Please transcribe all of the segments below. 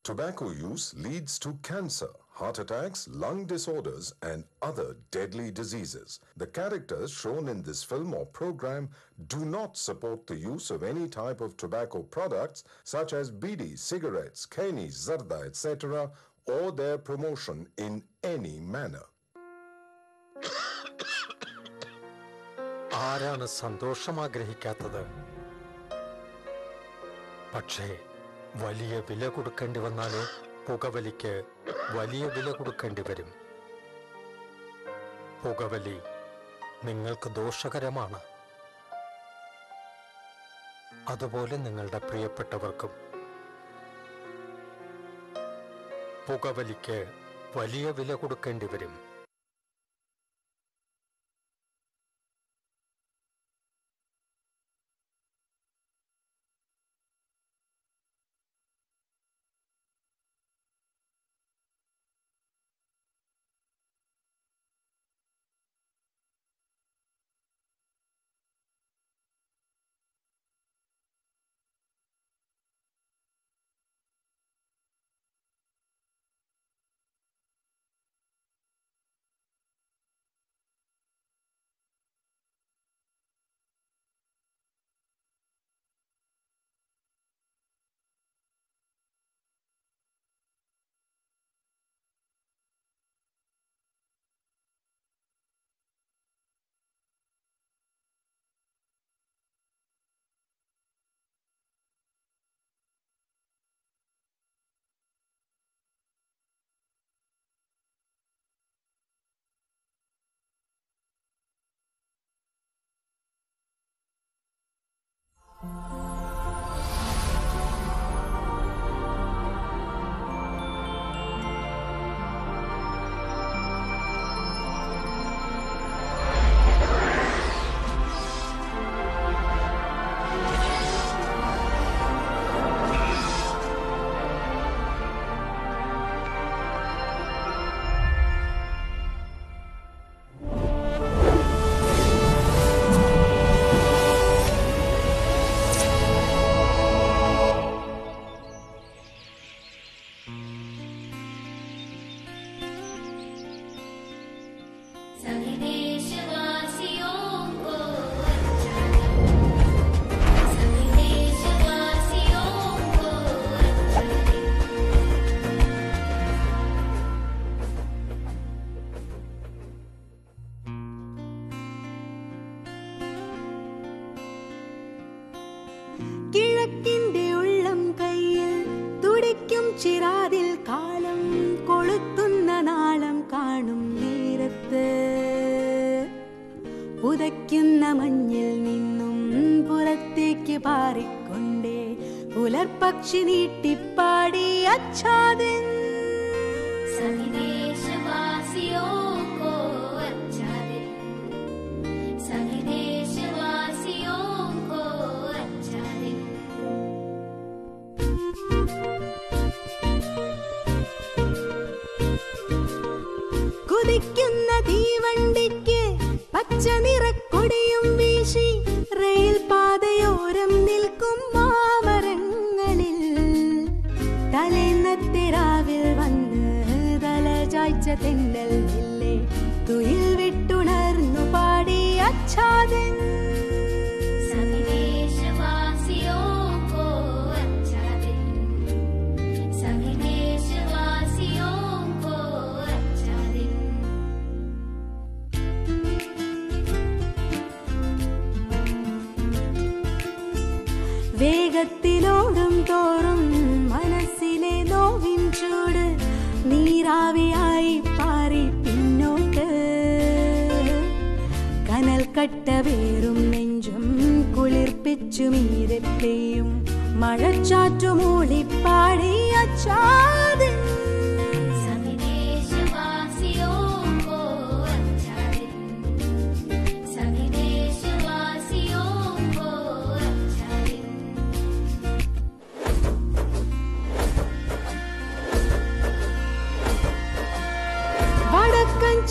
Tobacco use leads to cancer, heart attacks, lung disorders, and other deadly diseases. The characters shown in this film or program do not support the use of any type of tobacco products such as bidi, cigarettes, keni, zarda, etc., or their promotion in any manner. ആരാണ് സന്തോഷം ആഗ്രഹിക്കാത്തത്? പക്ഷേ വലിയ വില കൊടുക്കേണ്ടി വന്നാലോ? പുകവലിക്ക് വലിയ വില കൊടുക്കേണ്ടി വരും. പുകവലി നിങ്ങൾക്ക് ദോഷകരമാണ്. അതുപോലെ നിങ്ങളുടെ പ്രിയപ്പെട്ടവർക്കും. പുകവലിക്ക് വലിയ വില കൊടുക്കേണ്ടി വരും. ചിറാതിൽ കാലം കൊളുത്തുന്ന നാളം കാണും നേരത്ത് പുതയ്ക്കുന്ന മഞ്ഞിൽ നിന്നും പുറത്തേക്ക് പാറിക്കൊണ്ടേ പുലർപക്ഷി നീട്ടിപ്പാടി അച്ഛാദൻ കുതിക്കുന്ന തീവണ്ടിക്ക് പച്ച നിറക്കൊടിയും വീശി റെയിൽ പാതയോരം നിൽക്കും മാമരങ്ങളിൽ തലേന്നത്തെ രാവിൽ വന്ന് തല ചായ്ച്ച തെന്നൽ നില്ലേ തുയിൽ വിട്ടുണർന്നു പാടി അച്ഛാദൻ വേഗത്തിലോടും തോറും മനസ്സിലെ നോവിൻ ചൂട് നീരാവിയായി പാറി പിന്നോട്ട് കനൽ കട്ട വേറും നെഞ്ചും കുളിർപ്പിച്ചു മീരെ പെയ്യും മഴച്ചാറ്റു മൂളിപ്പാടി അച്ഛാദൻ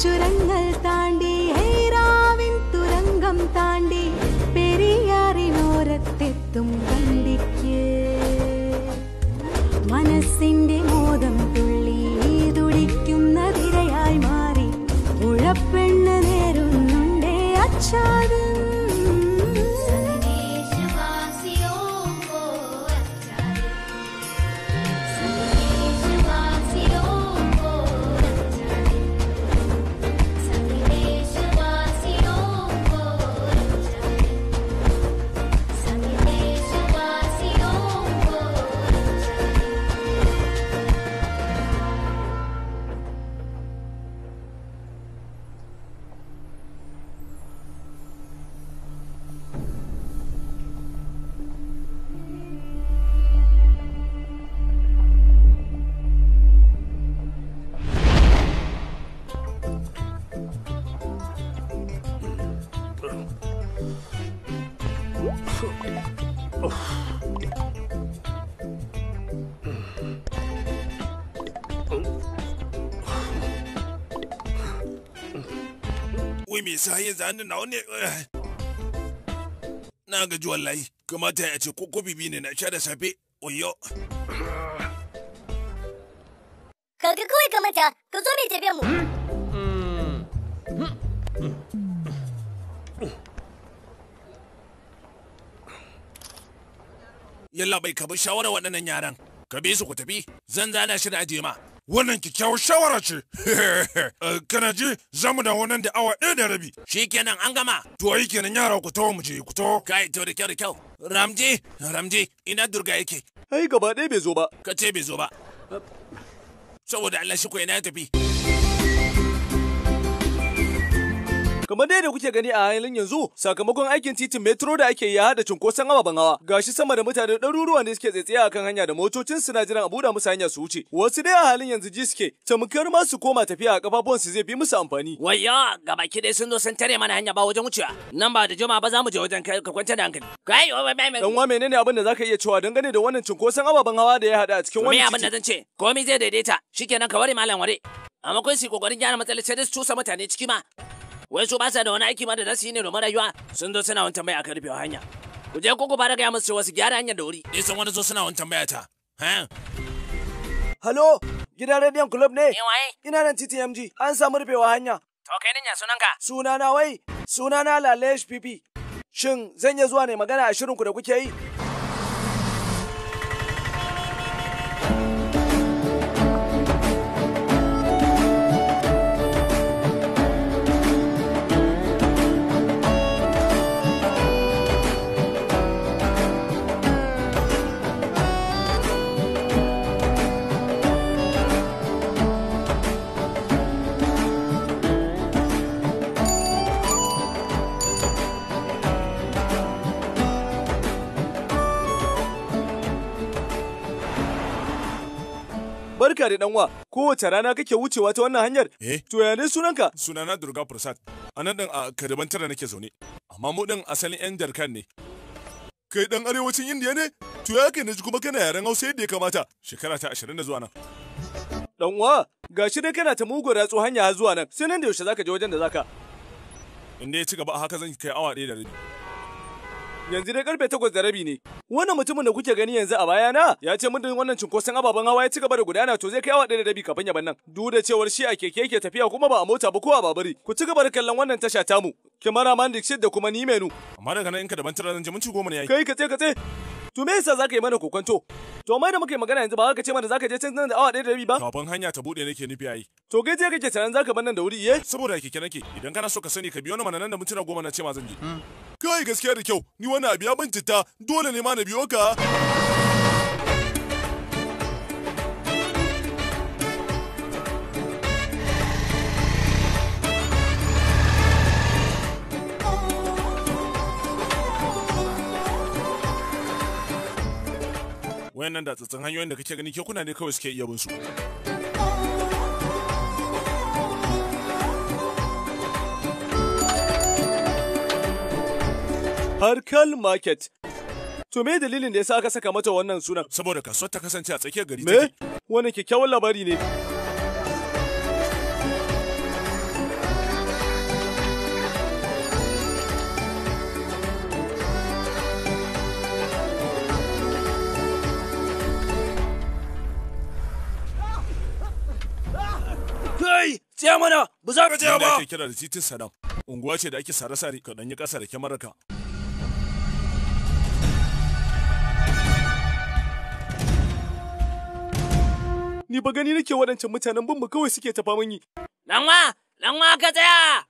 ചുരങ്ങൾ താണ്ടി ഹൈറാവിൻ തുരങ്കം താണ്ടി പെരിയാറിനോരത്തെത്തും വണ്ടിക്ക് മനസ്സിന്റെ आच्छादन Wai me yasa yanzu hannun nawa ne? Na gaji wallahi, kamata ya ce ko bibi ne na sha da safe. Oyo. Kaga kawai kamata, ka zo mai tafiya mu. Yalla bai ka bi shawara waɗannan yaran. Ka bi su ku tafi, zan zana shi da ajiye ma. Wannan kyakkyawar shawara ce. Kana ji za mu dawo nan da awa 1:30. Shi kenan an gama. To yi kenan yara ku tawo mu je ku tawo. Kai to da kyau. Ramji, ina Durga yake. Ai gaba ɗaya bai zo ba. Ka ce bai zo ba. Saboda Allah shi ko ina ya tafi. Kamar dai da kuke gani a halin yanzu, sakamakon aikin titin metro da ake yi ya haɗa cunkoson ababen hawa. Gashi sama da mutane ɗaruruwa ne suke tsaitsaye a kan hanya da motocin suna jiran a buɗe musu hanya su wuce. Wasu dai a halin yanzu ji suke, tamkar ma su koma tafiya a kafafuwansu zai fi musu amfani. Wayyo, gabaki dai sun zo sun tare mana hanya ba wajen wucewa. Nan ba da juma ba za mu je wajen ka kwanta da hankali. Kai, dan wa menene abin da zaka iya cewa dangane da wannan cunkoson ababen hawa da ya haɗa a cikin wannan titi? Me abin da zan ce? Komai zai daidaita. Shikenan ka ware malam ware. Amma kun si kokarin gyara matsalar sai da su cusa mutane ciki ma. Wai su ba sa da wani aiki ma da za su yi ne domin rayuwa, sun zo suna wani tambaya akan rufewa hanya. Ku je ku ba da gaya musu cewa su gyara hanyar da wuri. Nisan wani zo suna wani tambaya ta. Halo, gidan rediyon club ne? Waye? Ina nan titi MG, an samu rufewa hanya. To kai nan ya sunanka? Sunana Lalesh PP. Shin zan iya zuwa ne magana a shirinku da kuke yi? Barka da ɗanwa, kowace rana kake wucewa ta wannan hanyar? To ya ne sunanka? Sunana Durga Prasad. A nan ɗin a Kariban Tara nake zaune. Amma mu ɗin asalin 'yan Jarkand ne. Kai ɗan arewacin Indiya ne? To ya kai na ji kuma kana yaren Hausa yadda ya kamata. Shekara ta 20 da zuwa nan. Ɗanwa, gashi dai kana ta mugun ratso hanya har zuwa nan. Sai nan da yaushe zaka je wajen da zaka? Inda ya ci gaba a haka zan kai awa 1 da rabi. Yanzu dai karfe 8:30 ne. Wannan mutumin da kuke gani yanzu a bayana ya ce muddin wannan cinkoson ababen hawa ya ci gaba da gudana to zai kai awa 1:30 kafin ya bar nan. Duk da cewar shi a keke yake tafiya kuma ba a mota ba ko a baburi. Ku ci gaba da kallon wannan tasha tamu. Cameraman Dixit da kuma ni Menu. Amma daga nan in ka daban tara zan je minti 10 ne yayi. Kai katse. To me yasa zaka yi mana kokonto? To mai da muke magana yanzu ba ka ce mana zaka je can nan da awa 1:30 ba? Kafin hanya ta bude nake nufi yayi. To kai je kake tunanin zaka bar nan da wuri Saboda keke nake. Idan kana so ka sani ka biyo ni mana nan da mintuna 10 na ce ma zan je. Kai gaskiya da kyau. Ni wannan abu ya bincita. Dole ne ma na biyo ka. Wayannan da tsatsan hanyoyin da kake gani ke kuna ne kawai suke iya bin su. Harkal Market. To me dalilin da yasa aka saka mata wannan sunan? Saboda kasuwar ta kasance a tsakiyar gari take. Me? Wannan kyakkyawan labari ne. Kai, tsaya mana, ba za ka tsaya ba. Ake kira da titin Saddam. unguwa ce da ake sare-sare ka ɗanyi ƙasa da kyamararka. Ni ba gani nake waɗancan mutanen bin mu kawai suke tafa mun yi. Lanwa ka tsaya!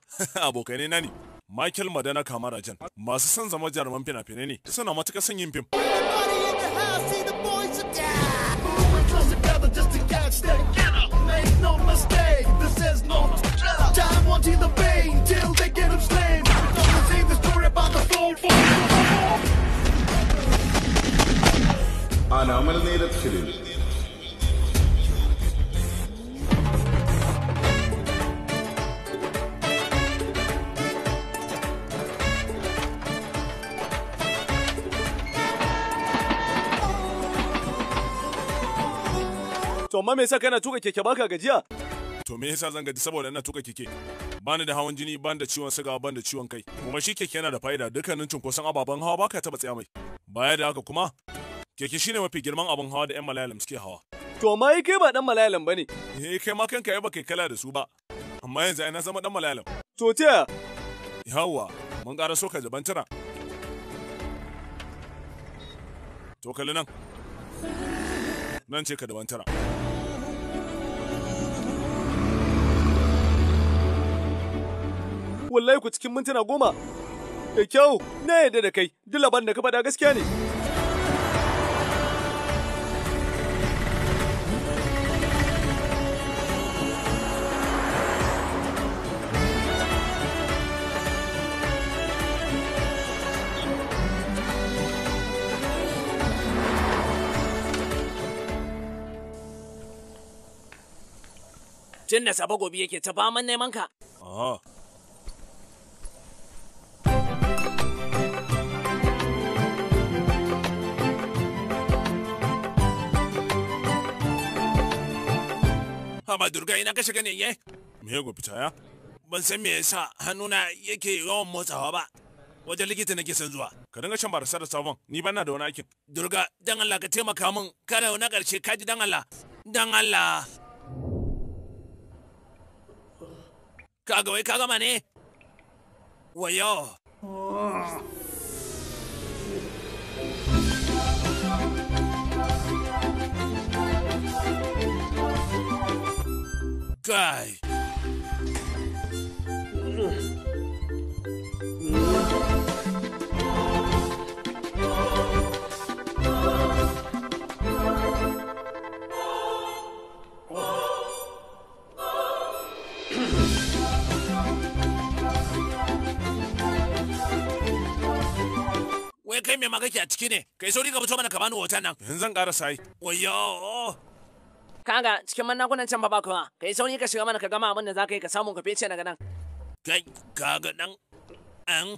Abokanai na ne. Michael Madana Kamarajan masu son zama jaruman fina-finai ne suna matuƙar son yin fim. عن عمل نيلة فيلم To amma me yasa kana tuka keke baka gajiya? To me yasa zan gaji saboda ina tuka keke? Bani da hawan jini, bani da ciwon suga, bani da ciwon kai. Kuma shi keke yana da fa'ida, dukkanin cunkoson ababen hawa baka taba tsaya mai. Baya da haka kuma keke shine mafi girman abin hawa da 'yan Malayalam suke hawa. To amma kai ba dan Malayalam bane. Kai ma kanka ai baka kala da su ba. Amma yanzu ai na zama dan Malayalam. To ta Yawwa, mun ƙara so ka jaban tira. To kalli nan. Nan ce ka daban tira. Wallahi ku cikin mintuna 10. Da kyau, na yadda da kai, duk labarin da ka faɗa gaskiya ne. Tun da safe gobe yake ta faman neman ka. Haba Durga ina ka shiga ne ye? Me ya gobe taya? Ban san me yasa hannuna yake yawan motsawa ba. Wajen likita nake son zuwa. Ka dinga shan barasa da sabon. Ni bana da wani aikin. Durga dan Allah ka taimaka min. Kada na karshe kaji dan Allah. Dan Allah. Kaga wai ka gama ne? Wayo. Kai. Wai kai me magaki a ciki ne? Kai sauri ka fito mana ka bani hoton nan. Yanzu zan ƙara sai. Wayo. Kaga cikin mannakunan can ba kuma, kai sauri ka shiga mana ka gama abin da za ka yi ka samu ka fece daga nan. Kai kaga nan an.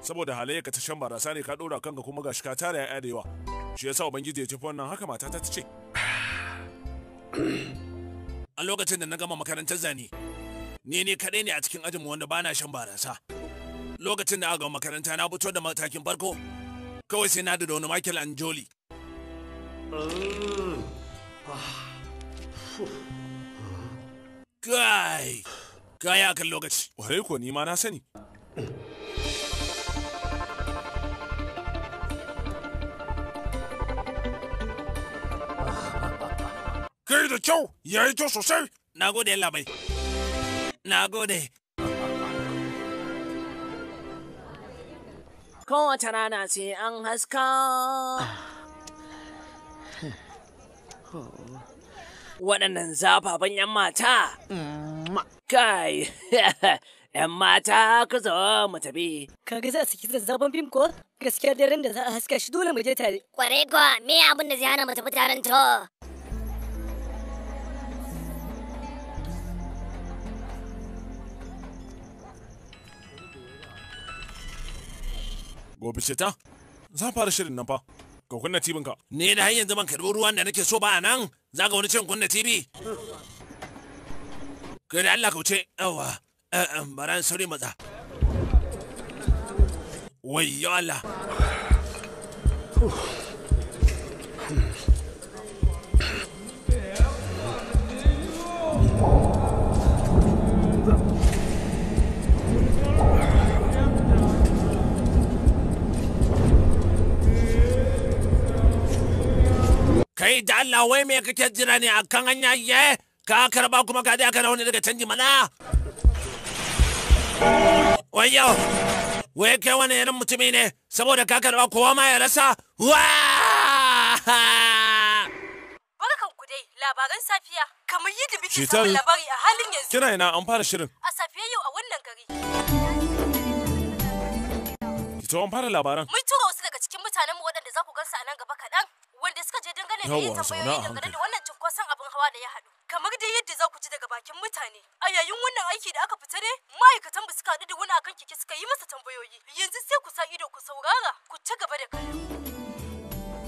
Saboda halayyarka ta shan barasa ne ka ɗora kanka kuma gashi ka tara ya'ya da yawa. Shi yasa Ubangiji ya tafi wannan haka matata ta ce. A lokacin da na gama makarantar zane, ni ne kaɗai ne a cikin ajinmu wanda bana shan barasa. Lokacin da aka gama makaranta na fito da matakin farko, kawai sai na da wani Michael Anjoli. Kai, kaya kan lokaci. Warai ko ni ma na sani. Kai da kyau, ya yi kyau sosai. Na gode labai. Na gode. Kowace rana sai an haska. Waɗannan zafafan 'yan mata. Kai, 'yan mata ku zo mu tafi. Kaga za su kisa zaben fim ko? Gaskiya daren da za a haska shi dole mu je tare. Kwarai kuwa, me abin da zai hana mu tafi taron to? Gobe ce ta? Za fara shirin nan fa. Ka kunna tibin ka. Ne da har yanzu ban karɓi ruwan da nake so ba a nan. Za ka wani cin kunna tibi. Kai da Allah ka wuce. Yawa. Bara sauri matsa. Wayyo Allah. da Allah wai me kake jira ne akan hanya ye? Ka karba kuma ka da kana wani daga canji mana. Wayo. Wai kai wani irin mutumi ne saboda ka karba kowa ma ya rasa. Barkan ku dai labaran safiya kamar yadda muke samun labari a halin yanzu. Kina ina an fara shirin. A safiyar yau a wannan gari. Ito an fara labaran. Mun tura wasu daga cikin mutanen mu waɗanda za ku gansu a nan gaba kaɗan wanda suka je dangane da yin tambayoyi dangane da wannan cunkoson abin hawa da ya haɗu. Kamar dai yadda za ku ji daga bakin mutane. A yayin wannan aiki da aka fita ne ma'aikatan ba suka haɗu da wani akan keke suka yi masa tambayoyi. Yanzu sai ku sa ido ku saurara ku ci gaba da kallo.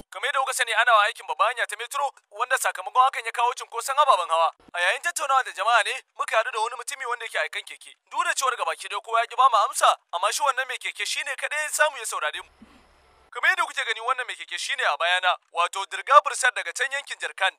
Kamar yadda kuka sani ana wa aikin babban hanya ta metro wanda sakamakon hakan ya kawo cunkoson ababen hawa. A yayin tattaunawa da jama'a ne muka haɗu da wani mutumi wanda yake aikan keke. Duk da cewar gabaki dai kowa ya ki ba mu amsa amma shi wannan mai keke shine kadai ya samu ya saurare mu. Kamar yadda kuke gani wannan mai keke shine a bayana wato Dirga Bursar daga can yankin Jarkan.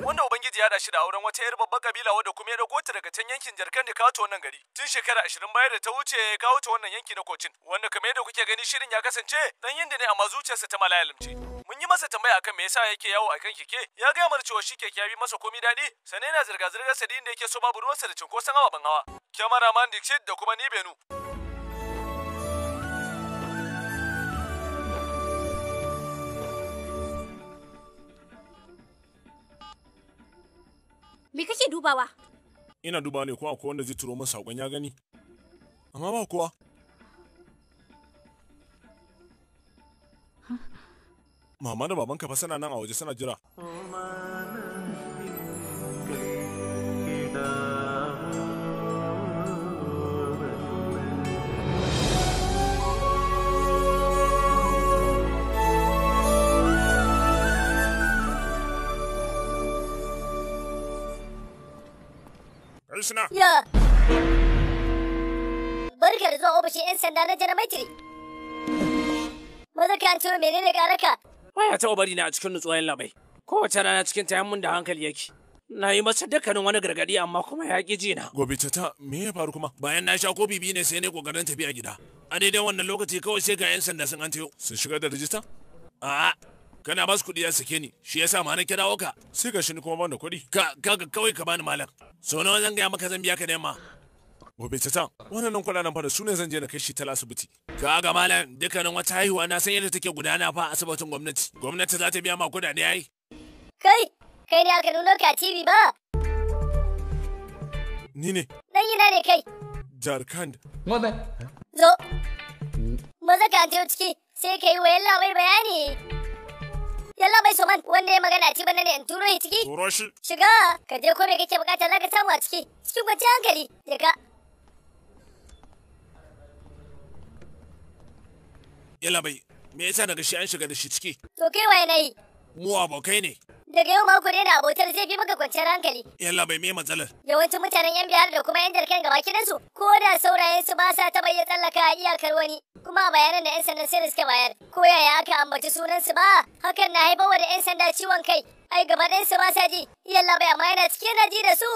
Wanda Ubangiji ya shi da auren wata 'yar babbar kabila wadda kuma ya dauko ta daga can yankin Jarkan da kawo ta wannan gari. Tun shekara 20 bayan da ta wuce ya kawo ta wannan yanki na Kocin. Wanda kamar yadda kuke gani shirin ya kasance dan yanda ne amma zuciyarsa ta malayalimce. Mun yi masa tambaya akan me yasa yake yawo akan keke. Ya ga mana cewa shi keke ya bi masa komai daɗi. Sannan yana zirga-zirgar sa da yake so babu ruwansa da cinkoson ababen hawa. Kyamaraman Dixit da kuma ni Benu. Me kake dubawa? Ina duba ne ko akwai wanda zai turo min sakon ya gani. Amma ba kowa. Mama da babanka fa suna nan a waje suna jira. Aisna. Ya. Barka da zuwa ofishin 'yan sanda na Janamatri. Maza ka ciro menene ƙararka? Baya taɓa bari na a cikin nutsuwan labai. Kowace rana cikin tayan mun da hankali yake. Na yi masa dukkanin wani gargadi amma kuma ya ƙi jina. Gobe ta me ya faru kuma? Bayan na sha kofi biyu ne sai ne kokarin tafiya gida. A daidai wannan lokaci kawai sai ga 'yan sanda sun antayo. Sun shigar da rijista? A'a. Kana ba su kuɗi ya sake ni, shi yasa ma na kirawo ka. Sai ga shi ni kuma ban da kuɗi. Kawai ka bani malam. So nawa zan gaya maka zan biya ka da yamma. Gobe ta wannan kuɗaɗen fa da su ne zan je na kai shi ta asibiti. Ga malam dukkanin wata haihuwa na san yadda take gudana fa asibitin gwamnati. Gwamnati za ta biya ma kuɗaɗe yayi. Kai ne aka nuno ka TV ba? Ni ne. Dan ina ne kai? Jarkand. Zo. Maza ka je ciki sai kai wa yalla bai bayani. Yalla bai so man wanda ya magana ci bana ne in turo shi ciki? Turo shi. Shiga ka je ko me kake bukata zaka samu a ciki. Cikin kwanciyar hankali je ka. Yalla bai me yasa daga shi an shiga da shi ciki? To kai waye nayi? Mu abokai ne. Daga yau ma ku daina abotar zai fi maka kwanciyar hankali. Yalla bai me matsalar? Yawancin mutanen yan biyar da kuma yan jarkan gaba kidansu ko da saurayen su ba sa taɓa iya tsallaka iyakar wani. Kuma bayanan da 'yan sanda sai da suka bayar ko yaya aka ambaci sunansu ba hakan na haifarwa da 'yan sanda ciwon kai ai gaba ɗayansu ba sa ji yalla bai amma yana cike na ji da su.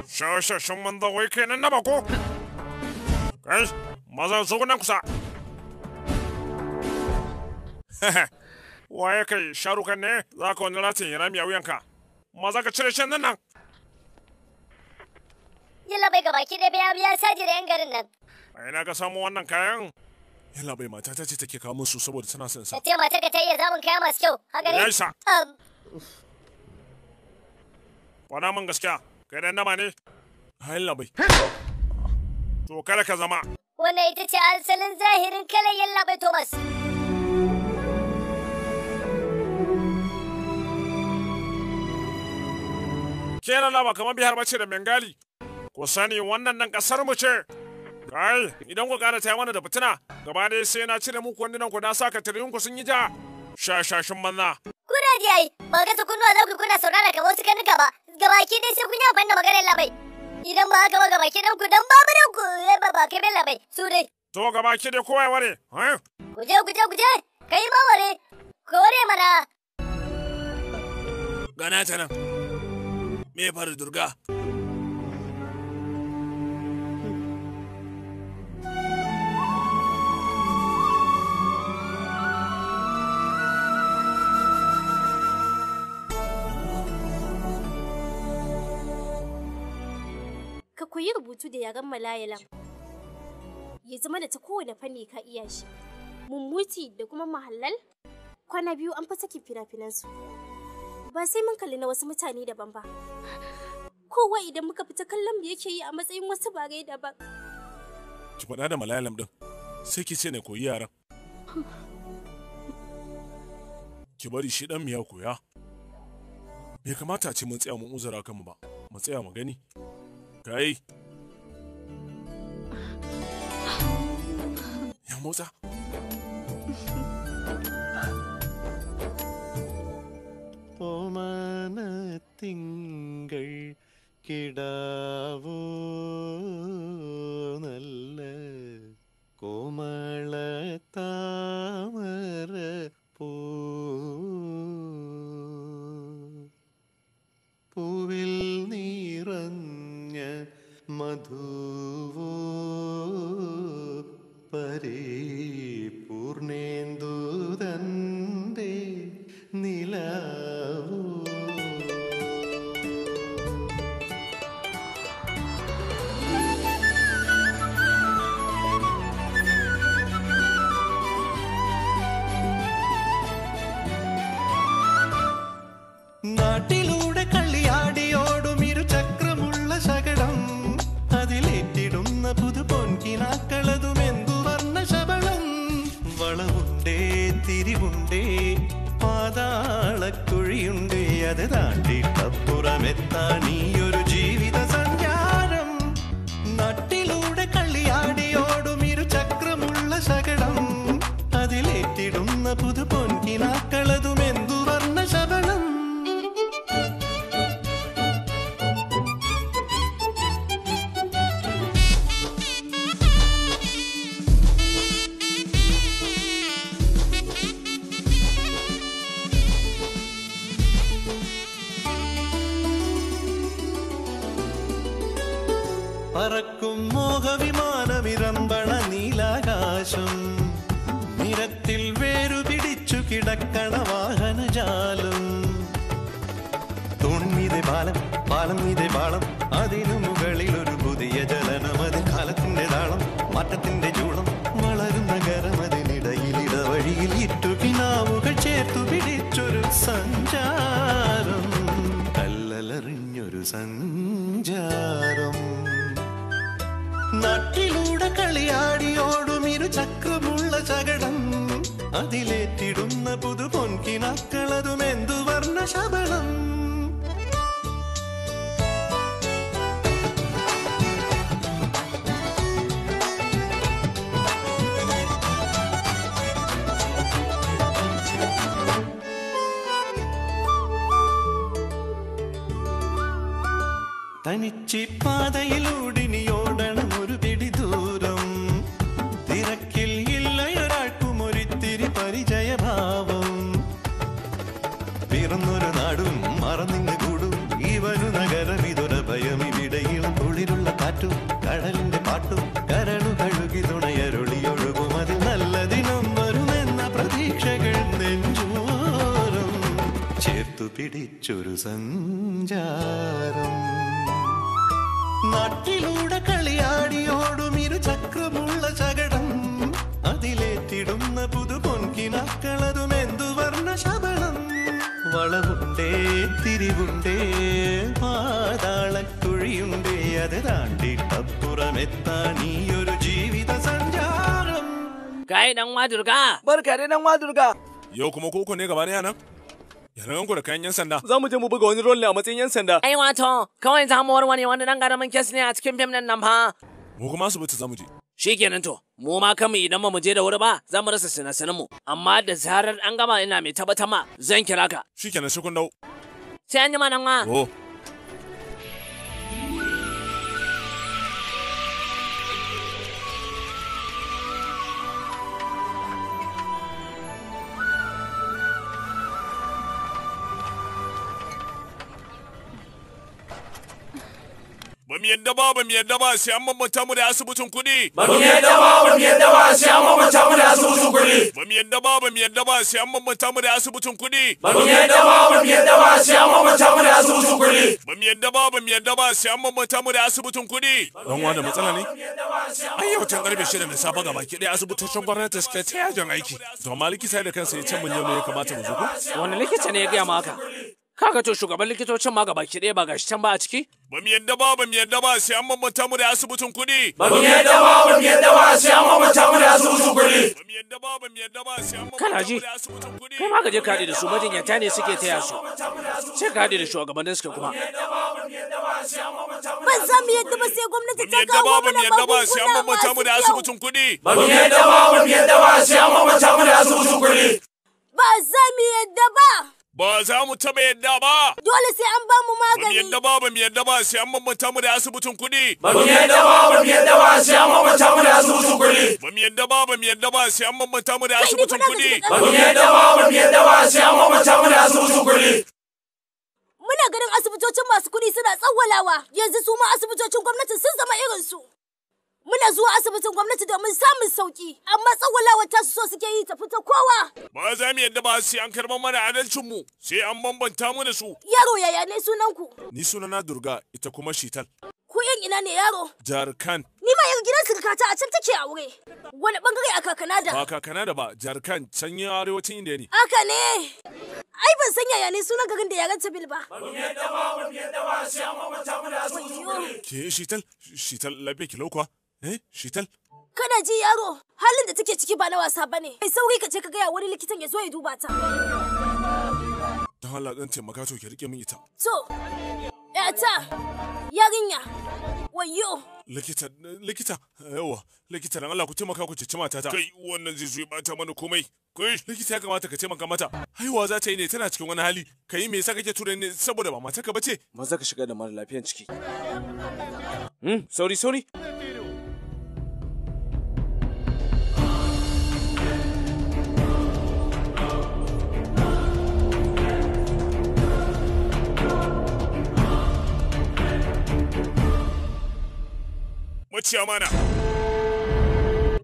Shashashin manzo wai kenan na bako. Kai maza zo nan kusa. Waye kai sharukan ne za ka wani latin ya rami a wuyanka. Maza ka cire shan nan. Yalla bai gabaki ɗaya biya saji da 'yan garin nan. A ina ka samu wannan kayan? Yalla bai mata ta ce take kawo musu saboda tana son sa. Ta ce mata ka ta iya zamun kaya masu kyau. Haka ne? Yaisa. Faɗa min gaskiya. Kai dan nama ne? Hai yalla bai. To kada ka zama. Wannan ita ce asalin zahirin kalan yalla bai Thomas. Kenan laba kamar bihar bace da Bengali. Ku sani wannan nan kasar mu ce. Kai, idan ku ƙara taya mana da fitina, gaba ɗaya sai na cire muku wandunan ku na saka tiriyun ku sun yi ja. Shashashin banza. Kuna ji ai, ba ga kunnuwa za ku kuna saurara kamar wasu kanuka ba. Gabaki dai sai kun yi abin da maganar labai. Idan ba haka ba gabaki ɗan ku dan babu dan ku ba kai bai labai. Su dai. To gabaki dai kowa ya ware. Guje. Kai ma ware. Ka ware mana. Gana ta nan. Me faru Durga? koyi rubutu da yaren Malayalam. Ya zama da ta kowane fanni ka iya shi. Mummuti da kuma mahallal, kwana biyu an fi saki fina-finansu. Ba sai mun kalli na wasu mutane daban ba. Kowa idan muka fita kallon mu yake yi a matsayin wasu bare daban. Ki faɗa da Malayalam din, sai ki ce ne koyi yaran. Ki bari shi dan miya koya. Bai kamata a ce mun tsaya mun uzura kanmu ba, mu tsaya mu gani. Kai. Ya motsa. ഓമനത്തിങ്കൾ കിടാവോ നല്ല കോമള താമര പൂവിൽ നിറഞ്ഞ മധുവോ പരിപൂർണേന്ദുതന്റെ നിലാവോ. നാട്ടിലൂടെ കള്ളിയാടിയോടും ഇരുചക്രമുള്ള ശകടം, അതിലേറ്റിടുന്ന പുതുപൊൻകിനാക്കളതുമെന്തു വർണ്ണ ശബളം. വളവുണ്ടേ തിരിവുണ്ടേ പാതാളക്കുഴിയുണ്ടേ, അത് താണ്ടിട്ടപ്പുറമെത്താൻ ഈയൊരു ജീവിത സഞ്ചാരം. നാട്ടിലൂടെ കള്ളിയാടിയോടും ഇരുചക്രമുള്ള ശകടം, അതിലേറ്റിടുന്ന പുതുപൊൻകിനാക്കളതുമെന്തു വർണ്ണ ശബളം. പറക്കും മോഹവിമാനമിരമ്പണ നീലാകാശം, നിരത്തിൽ വേരുപിടിച്ചു കിടക്കണ വാഹനജാലം. തൂൺമീതെ പാലം, പാലം മീതെ പാളം, അതിനു മുകളിൽ ഒരു പുതിയ ജലനം. അത് കാലത്തിന്റെ താളം, മാറ്റത്തിന്റെ ചൂളം, വളരുന്ന ഗരമതിനിടയിലിടവഴിയിൽ ഇട്ടുകിനാവുകൾ ചേർത്തു പിടിച്ചൊരു സഞ്ചാരം, കല്ലലറിഞ്ഞൊരു സഞ്ചാരം. നാട്ടിലൂടെ കളിയാടിയോടും ഇരുചക്രമുള്ള ശകടം, അതിലേറ്റിടുന്ന പുതുപൊൻകിനാക്കളതുമെന്തു വർണ്ണ ശബളം. തനിച്ചി പാതയിലൂടിനിയോടണം ഒരു പിടി ദൂരം, തിരക്കിൽ ഇല്ലയൊരാൾക്കും ഒരിത്തിരി പരിചയഭാവം. പിറന്നൊരു നാടും മറന്നിന്ന് കൂടും ഇവനു നഗരം, ഇതൊരു ഭയം. ഇവിടെയിളം കുളിരുള്ള കാറ്റും കടലിന്റെ പാട്ടും, കരളു കഴുകി തുണയരുളിയൊഴുകും. അതിൽ നല്ല ദിനം വരുമെന്ന പ്രതീക്ഷകൾ നെഞ്ചോരം ചേർത്തു പിടിച്ചൊരു സഞ്ചാരം. നാട്ടിലൂടെ കളിയാടിയോടും ഇരുചക്രമുള്ള ശകടം, അതിലേറ്റിടുന്ന പുതുപൊൻകിനാക്കളതുമെന്തു വർണ്ണ ശബളം. വളവുണ്ടേ തിരിവുണ്ടേ പാതാളക്കുഴിയുണ്ടേ, അത് താണ്ടിട്ടപ്പുറമെത്താൻ ഈയൊരു ജീവിത സഞ്ചാരം. Kai dan Madurga. Barka dai dan Madurga. Yau kuma koko ne gaba ne nan? Yaran ku da kayan yan sanda. Za mu je mu buga wani role a matsayin yan sanda. Ai wato, kawai za mu warware wani dan garamin kes ne a cikin fim nan fa. Mu kuma asibiti za mu je. Shikenan to, mu ma kanmu idan ba mu je da wuri ba, za mu rasa sinasanin mu. Amma da zarar an gama ina mai tabbatar ma zan kira ka. Shikenan shi kun dau. Sai an yi ma nan ma. Oh. Ba mu yadda ba sai an mamata mu da asibitin kuɗi. Ba mu yadda ba sai an mamata mu da asibitin kuɗi. Ba mu yadda ba sai an mamata mu da asibitin kuɗi. Ba mu yadda ba sai an mamata mu da asibitin kuɗi. kuɗi. Ba mu yadda ba sai an bambanta mu da asibitin kuɗi. Don wani matsala ne? Ai yau tun karfe 6 na safe gaba ki ɗaya asibitocin gwamnati suka ta yajin aiki. To amma likita da kansa ya ce mun yau ne ya kamata mu zo ko? Wani likita ne ya gaya maka? Kaga to shugaban likitocin ma gaba ki ɗaya ba gashi can ba a ciki? Ba mu yadda ba sai an bambanta mu da asibitin kuɗi. Ba mu yadda ba sai an bambanta mu da asibitin kuɗi. Ba mu yadda ba sai an Kana ji? Kai ma ka je ka haɗe da su majinyata ne suke taya su. Sai ka haɗe da shugabannin suka kuma. Ba za mu yadda ba sai gwamnati ta kawo mana ba sai an bambanta mu da asibitin kuɗi. Ba mu yadda ba sai an bambanta mu da asibitin kuɗi. Ba za mu yadda ba. Ba za mu taɓa yadda ba. Dole sai an ba mu magani. Ba mu yadda ba sai an bambanta mu da asibitin kuɗi. Ba mu yadda ba sai an bambanta mu da asibitin kuɗi. Ba mu yadda ba sai an bambanta mu da asibitin kuɗi. Ba mu yadda ba sai an bambanta mu da asibitin kuɗi. Muna ganin asibitocin masu kuɗi suna tsawwalawa, yanzu su ma asibitocin gwamnati sun zama irinsu. Muna zuwa asibitin gwamnati domin samun sauki, amma tsawwalawa ta so suke yi ta fita kowa. Ba za mu yadda ba sai an karɓar mana adalcinmu, sai an bambanta mu da su. Yaro yaya ne sunanku? Ni sunana Durga, ita kuma Shital. Ku yan ina ne yaro? Jarkan. Ni ma yar gidan sirkata a can take aure. Wani bangare a Kakanada? Ba Kakanada ba, Jarkan, can yi arewacin Indiya ne. Haka ne. Ai ban san yaya ne sunan garin da yaren Tabil ba. Ba mu yadda ba sai an bambanta mu da asibitin kuɗi. Ke Shital lafiya ki lau kuwa? Shital? Kana ji yaro, halin da take ciki ba na wasa bane. Kai sauri ka je ka gaya wani likitan ya zo ya duba ta. Don Allah dan taimaka to ki rike min ita. To, yata, yarinya, wayo. Likita, yawa, likita dan Allah ku taimaka ku cici matata. Kai wannan zai zo ya bata mana komai. Kai likita ya kamata ka taimaka mata. Haihuwa za ta yi ne tana cikin wani hali. Kai me yasa kake tura ne saboda ba matarka bace? Maza ka shiga da mara lafiyan ciki. Sauri. Maciya mana.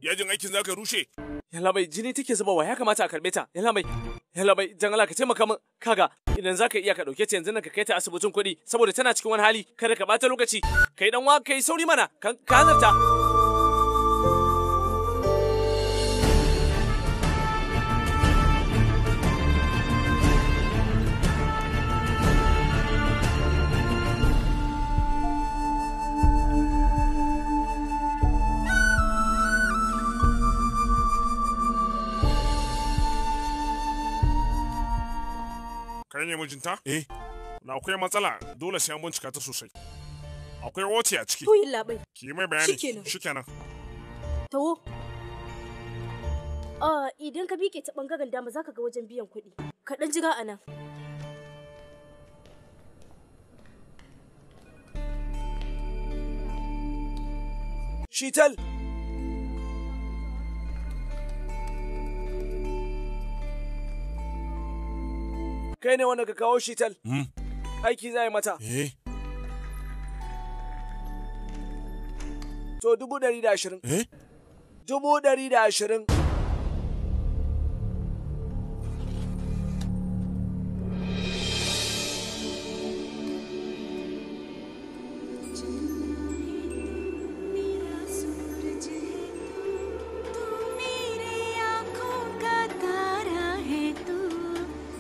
Yajin aikin zaka rushe. Yalla bai jini take zubawa ya kamata a karbe ta. Yalla bai dan Allah ka taimaka min. Kaga idan zaka iya ka dauke ta yanzu nan ka kai ta asibitin kuɗi saboda tana cikin wani hali kada ka bata lokaci. Kai dan wa kai sauri mana ka hanzarta. Kai ne mijinta? Na akwai matsala dole sai an bincika ta sosai. Akwai woti a ciki. To yin labai. Ki mai bayani. Shikenan. Tawo. Idan ka bike ta bangaren dama zaka ga wajen biyan kuɗi. Ka dan jira anan. Shital. Kai ne wanda ka kawo Shital? Aiki za yi mata. To 120. 120.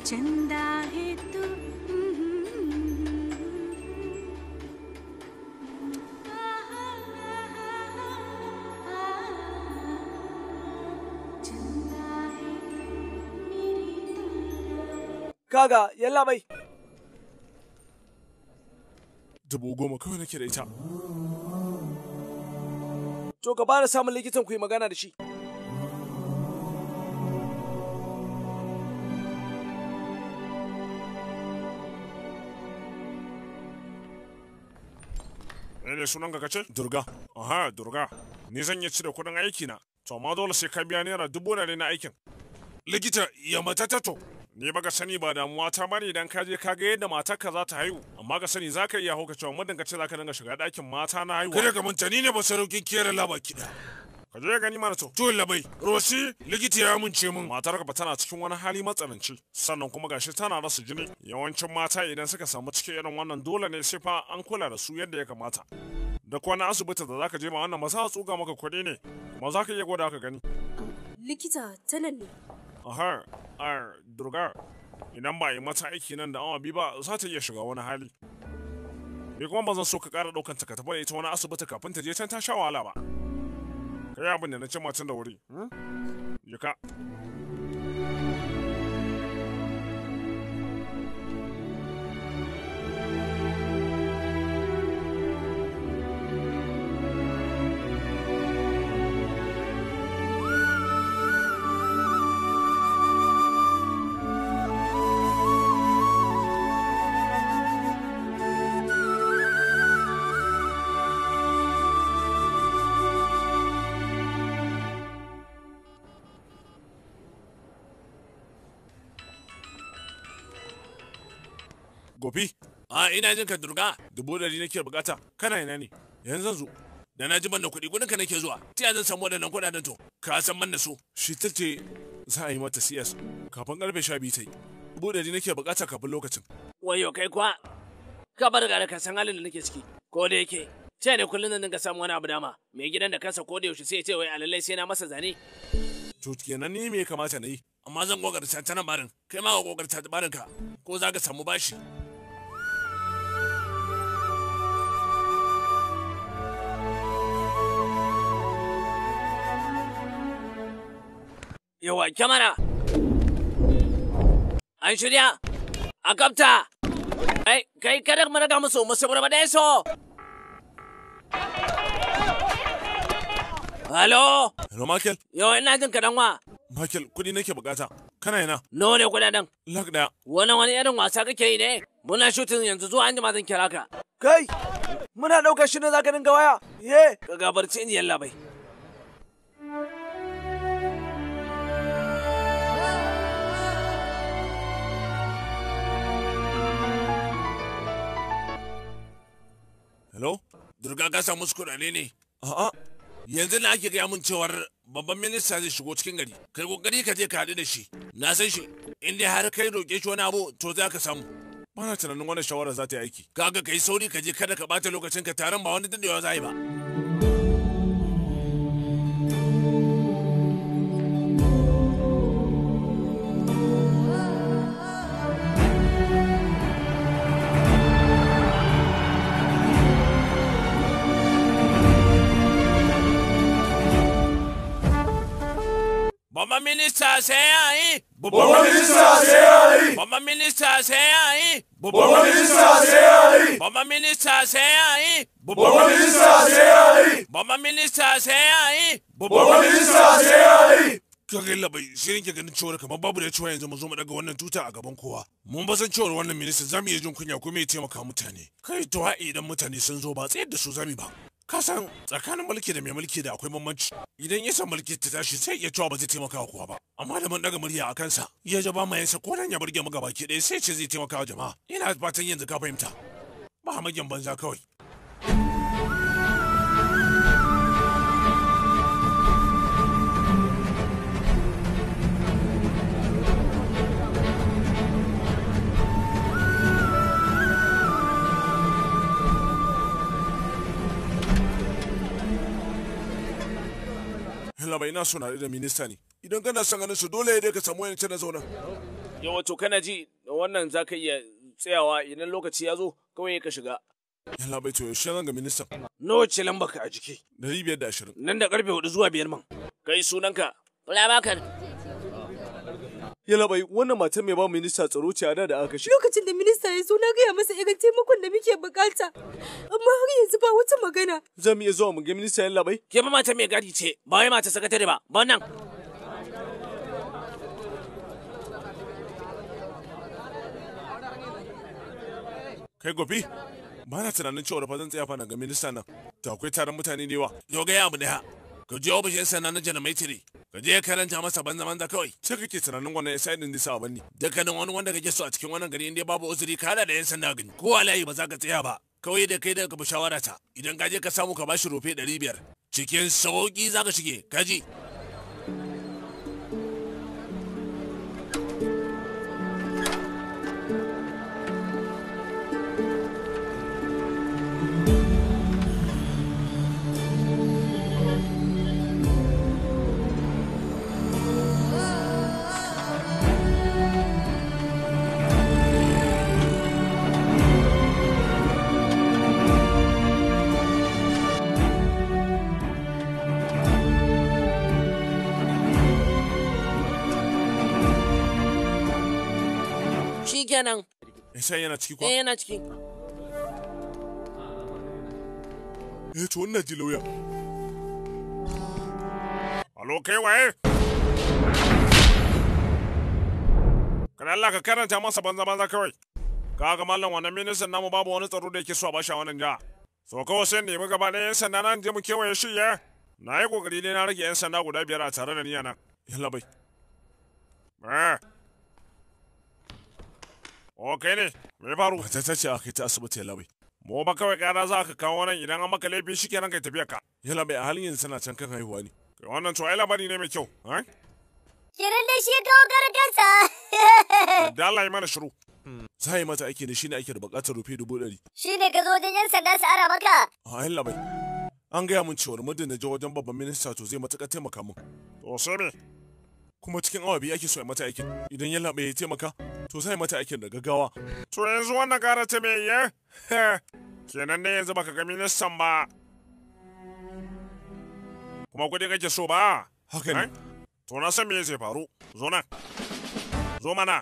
चंदा है तू Kaga yalla bai 10,000 kawai nake da ita. To ka fara samun likitan ku yi magana da shi. Ne sunan ka kace? Durga. Aha, Durga. Ni zan yi cire kuɗin aiki na. To amma dole sai ka biya naira 1,000 na aikin. Likita, ya mata ta to. Ni baka sani ba damuwa ta bane idan ka je ka ga yadda matarka za ta haihu. Amma ka sani zaka iya hauka cewa muddin ka ce zaka dinga shiga ɗakin mata na haihuwa. Kada ka manta ni ne ba saraukin kiyar laba kiɗa. Ka je gani mana to. To labai, Rosi, likita ya amince min matar ka tana cikin wani hali matsananci. Sannan kuma gashi tana rasa jini. Yawancin mata idan suka samu cikin irin wannan dole ne sai fa an kula da su yadda ya kamata. Da kwana asibiti da zaka je ma wannan masa tsuga maka kuɗi ne. Ma za ka iya gwada ka gani. Likita ta nan ne. Aha, Durga. Idan ba yi mata aiki nan da awa biyu ba za ta iya shiga wani hali. Ni kuma ba zan so ka ƙara ɗaukan ta ka tafi da ita wani asibiti kafin ta je can ta sha wahala ba. Ka yi abin da na ce matan da wuri. Jika. Gobi, ina jin ka Durga, 100 nake bukata. Kana ina ne? Yanzu zan zo. Da na ji ban da kuɗi gudun ka nake zuwa. Ta zan samu waɗannan kuɗaɗen to. Ka san man da su. Shi ta ce za a yi mata CS kafin karfe 12 ta yi. 100 nake bukata kafin lokacin. Wayo kai kuwa. Ka bar ga ka san halin da nake ciki. Ko da yake. Ce ne kullun nan ga samu wani abu dama. Mai gidan da kansa ko da yaushe sai ya ce wai alalai sai na masa zane. To kenan ni me ya kamata na yi? Amma zan kokarta ta nan barin. Kai ma ka kokarta ta barin ka. Ko za ka samu bashi. Yawa kyamara. An shirya. A kapta. Kai kada mu raga musu barbaɗe so. Halo. Hello Michael. Yawa ina jin kaɗan wa. Michael, kuɗi nake bukata. Kana ina? Nawa ne kuɗaɗen? Lak ɗaya. Wani irin wasa kake yi ne? Muna shutin yanzu zuwa anjima zan kira ka. Kai, muna ɗaukar shi ne za ka dinga waya. Ye. Ka gabarci in yalla bai. Hello? Durga ka samu kuɗaɗe ne? A'a. Yanzu na ake gaya mun cewar babban minista zai shigo cikin gari. Kai kokari ka je ka haɗu da shi. Na san shi. In dai har kai roƙe shi wani abu to za ka samu. Bana tunanin wannan shawara za ta yi aiki. Kaga kai sauri ka je kada ka ɓata lokacin ka taron ba wani daɗewa za yi ba. Babban minista sai ya yi. Babban minista sai ya yi. Babban minista sai ya yi. Babban minista sai ya yi. Babban minista sai ya yi. Babban minista sai ya yi. Babban minista sai ya yi. Babban minista sai ya yi. Kaga labai sai nake ganin cewar kamar babu da cewa yanzu mu zo mu daga wannan tuta a gaban kowa. Mun ba san cewar wannan minista zamu iya jin kunya kuma ya taimaka mutane. Kai to idan mutane sun zo ba tsayar da su zami ba. Ka san tsakanin mulki da mai mulki da akwai bambanci. Idan ya san mulki ta tashi sai ya cewa ba zai taimaka wa kowa ba. Amma da mun daga murya a kansa, ya jaba ma yansa ko nan ya burge mu gabaki ɗaya sai ce zai taimaka wa jama'a. Ina fatan yanzu ka fahimta. Ba magyan banza kawai. Labai ina so na da minista ne. Idan kana son ganin su dole ne ka samu wani na zauna. Yawa to kana ji wannan za ka iya tsayawa idan lokaci ya zo kawai ka shiga. Yalla bai to yaushe zan ga ministan. Nawa ce lamba ka a jiki? 520. Nan da karfe 4 zuwa 5 man. Kai sunanka? Bulabakar. Yalla bai wannan matan mai ba minista tsaro ce a da aka shi. Lokacin da minista ya zo na gaya masa irin taimakon da muke bukata. Amma har yanzu ba wata magana. Za mu iya zuwa mu ga minista yalla bai? Ke ba mata mai gadi ce, ba wai mata sakatare ba. Ba nan. Kai gobi, ba na tunanin cewa fa zan tsaya fa na ga minista nan. To akwai taron mutane da yawa. Yau ga ya abu daya. Ka je ofishin sana na jana maitiri. Ka je karanta masa banza kawai. Sai kake tunanin wannan ya sai din da sa banni. Dukkanin wani wanda kake so a cikin wannan gari inda babu uzuri ka hada da yan sanda gani. Ko wallahi ba za ka tsaya ba. Kawai da kai da ka bi shawara ta. Idan ka je ka samu ka bashi rufe 500. cikin sauƙi za ka shige, kaji. Kenan. Sai yana ciki kwa? Yana ciki. To wannan ji lauya. Alo kai waye? Kada Allah ka karanta masa banza kawai. Kaga mallam wannan ministan namu babu wani tsaro da yake so a bashi a wannan jiha. So kawai sai nemi gaba ɗaya 'yan sanda nan je mu kewaye shi ya. Na yi kokari ne na rage 'yan sanda guda 5 a tare da ni nan. Yalla bai. Okay ne, me faru? Ta ce aka ta asibiti yalla bai. Mu ba kawai kana za ka kawo nan idan an maka laifi shikenan kai tafiya ka. Yalla bai a halin yanzu sana can kan haihuwa ne. Kai wannan to ai labari ne mai kyau, ha? Kiran da shi kawo gargarsa. Da Allah ya mana shiru. Sai mata aiki da shi ne ake da bukatar rufe 100,000. Shi ne ka zo wajen 'yan sanda su ara maka. A yalla bai. An gaya min cewa muddin da je wajen babban minista to zai matuƙar taimaka min. To sai me? Kuma cikin awa 2 ake so ya mata aikin. Idan yalla bai taimaka, to sai mata aikin da gaggawa. To yanzu wannan gara ta me ya? Kenan ne yanzu baka ga ministan ba. Kuma kudi kake so ba? Haka ne. To na san me zai faru. Zo nan. Zo mana.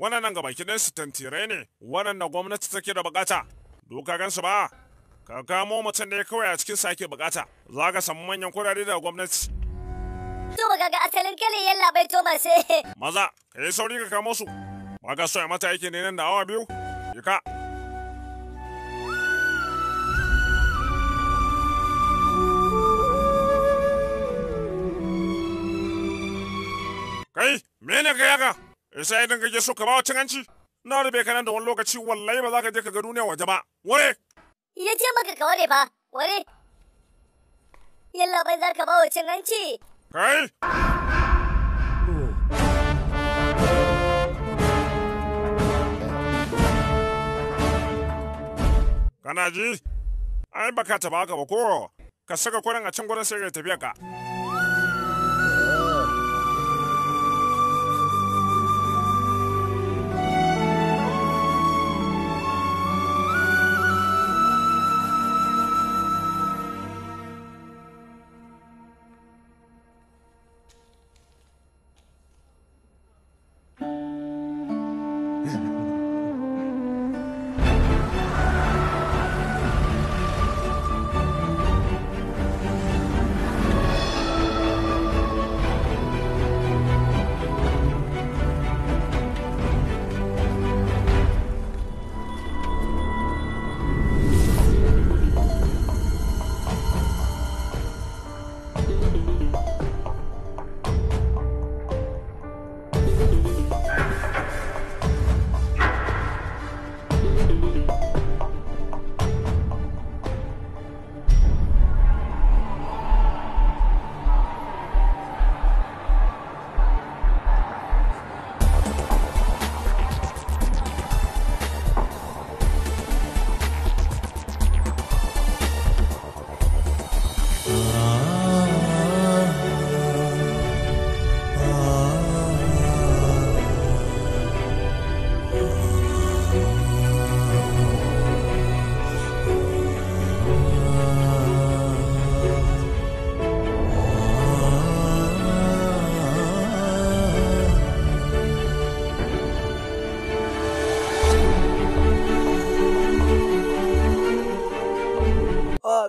Wannan nan gaba kidan su tantirai ne, wannan da gwamnati take da bukata. Doka gansu ba, ka kamo mutum da ya kawai a cikin sake bukata, za ka samu manyan kurare da gwamnati. To ba ga asalin kale yalla bai Thomas. Maza, ka yi sauri ka kamo su. Ba ka so ya mata aiki ne nan da awa 2? Yi ka. Kai, mene ka yaga? Isa idan kake so ka ba wa cin hanci? Na rube ka nan da wani lokaci wallahi ba za ka je ka ga duniya waje ba. Ware! Ya ce maka ka ware fa, ware. Yalla bai za ka ba wa cin hanci. Kai! Kana ji? Ai baka taba haka ba ko? Ka saka kuɗin a can gurin sai ka tafiya ka.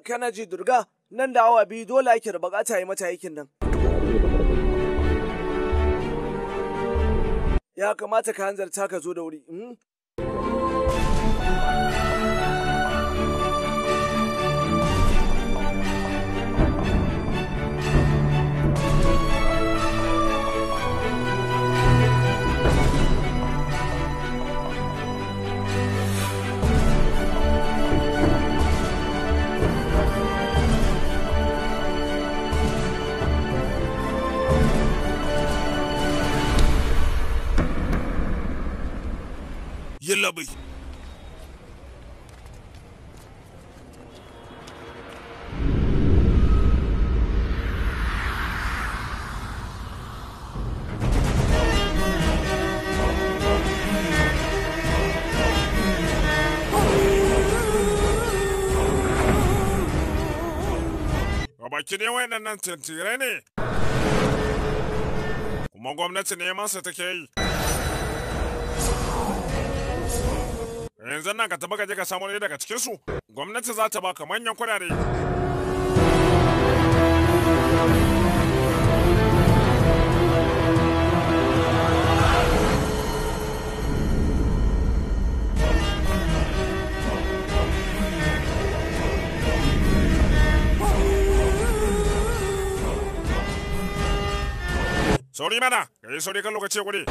Kana ji Durga, nan da awa 2 dole ake da bukata yi mata aikin nan. Ya kamata ka hanzarta ka zo da wuri. Gabaki ne wayannan tantire ne. Kuma gwamnati neman sa take yi. Yanzu nan ka taba ka je ka samu ne daga cikin su. Gwamnati za ta baka manyan kuɗaɗe. Sauri mana, ka yi sauri kan lokaci kuɗi.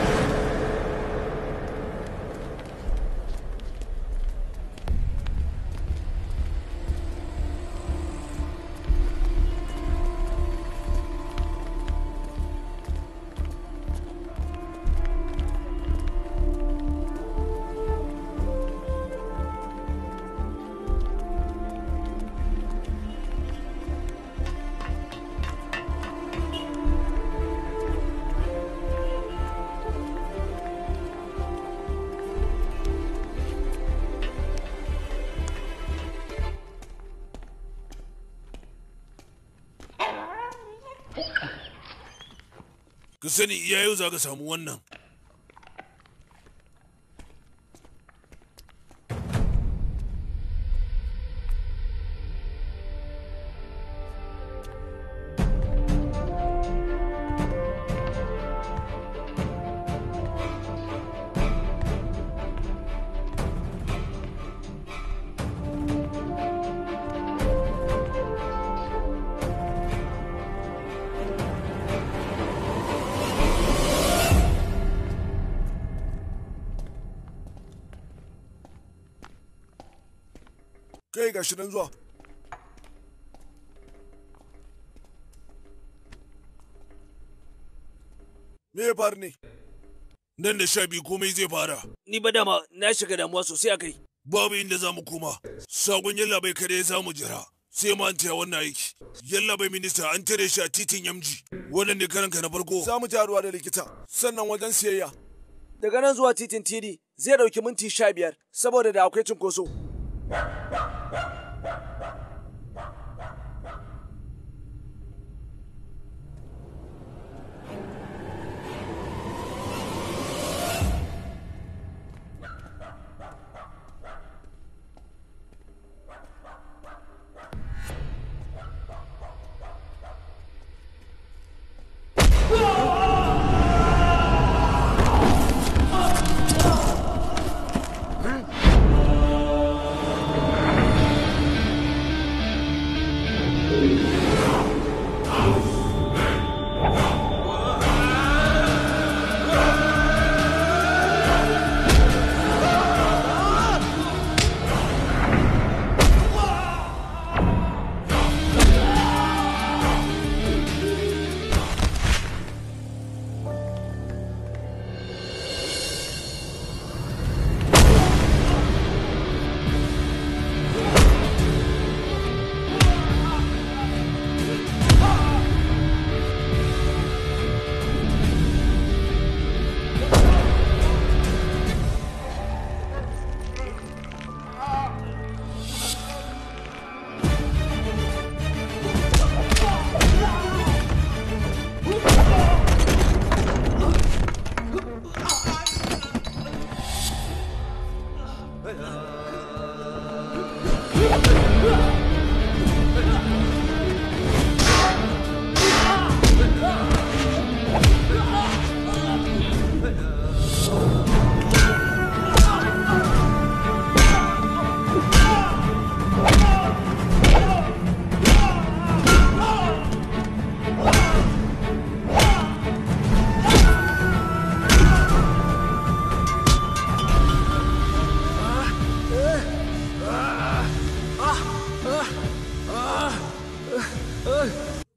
Ka sani iya yau za ka samu wannan. Kai ga shi nan zuwa. Me ya faru ne? Nan da 12 komai zai fara. Ni ba dama na shiga damuwa sosai a kai. Babu inda za mu koma. Sakon yallaɓai kada za mu jira. Sai ma an taya wannan aiki. Yallaɓai minista an tare shi a titin Yamji. Wannan ne karanka na farko. Za mu taruwa da likita. Sannan wajen siyayya. Daga nan zuwa titin Tidi zai ɗauki minti 15 saboda da akwai cinkoso.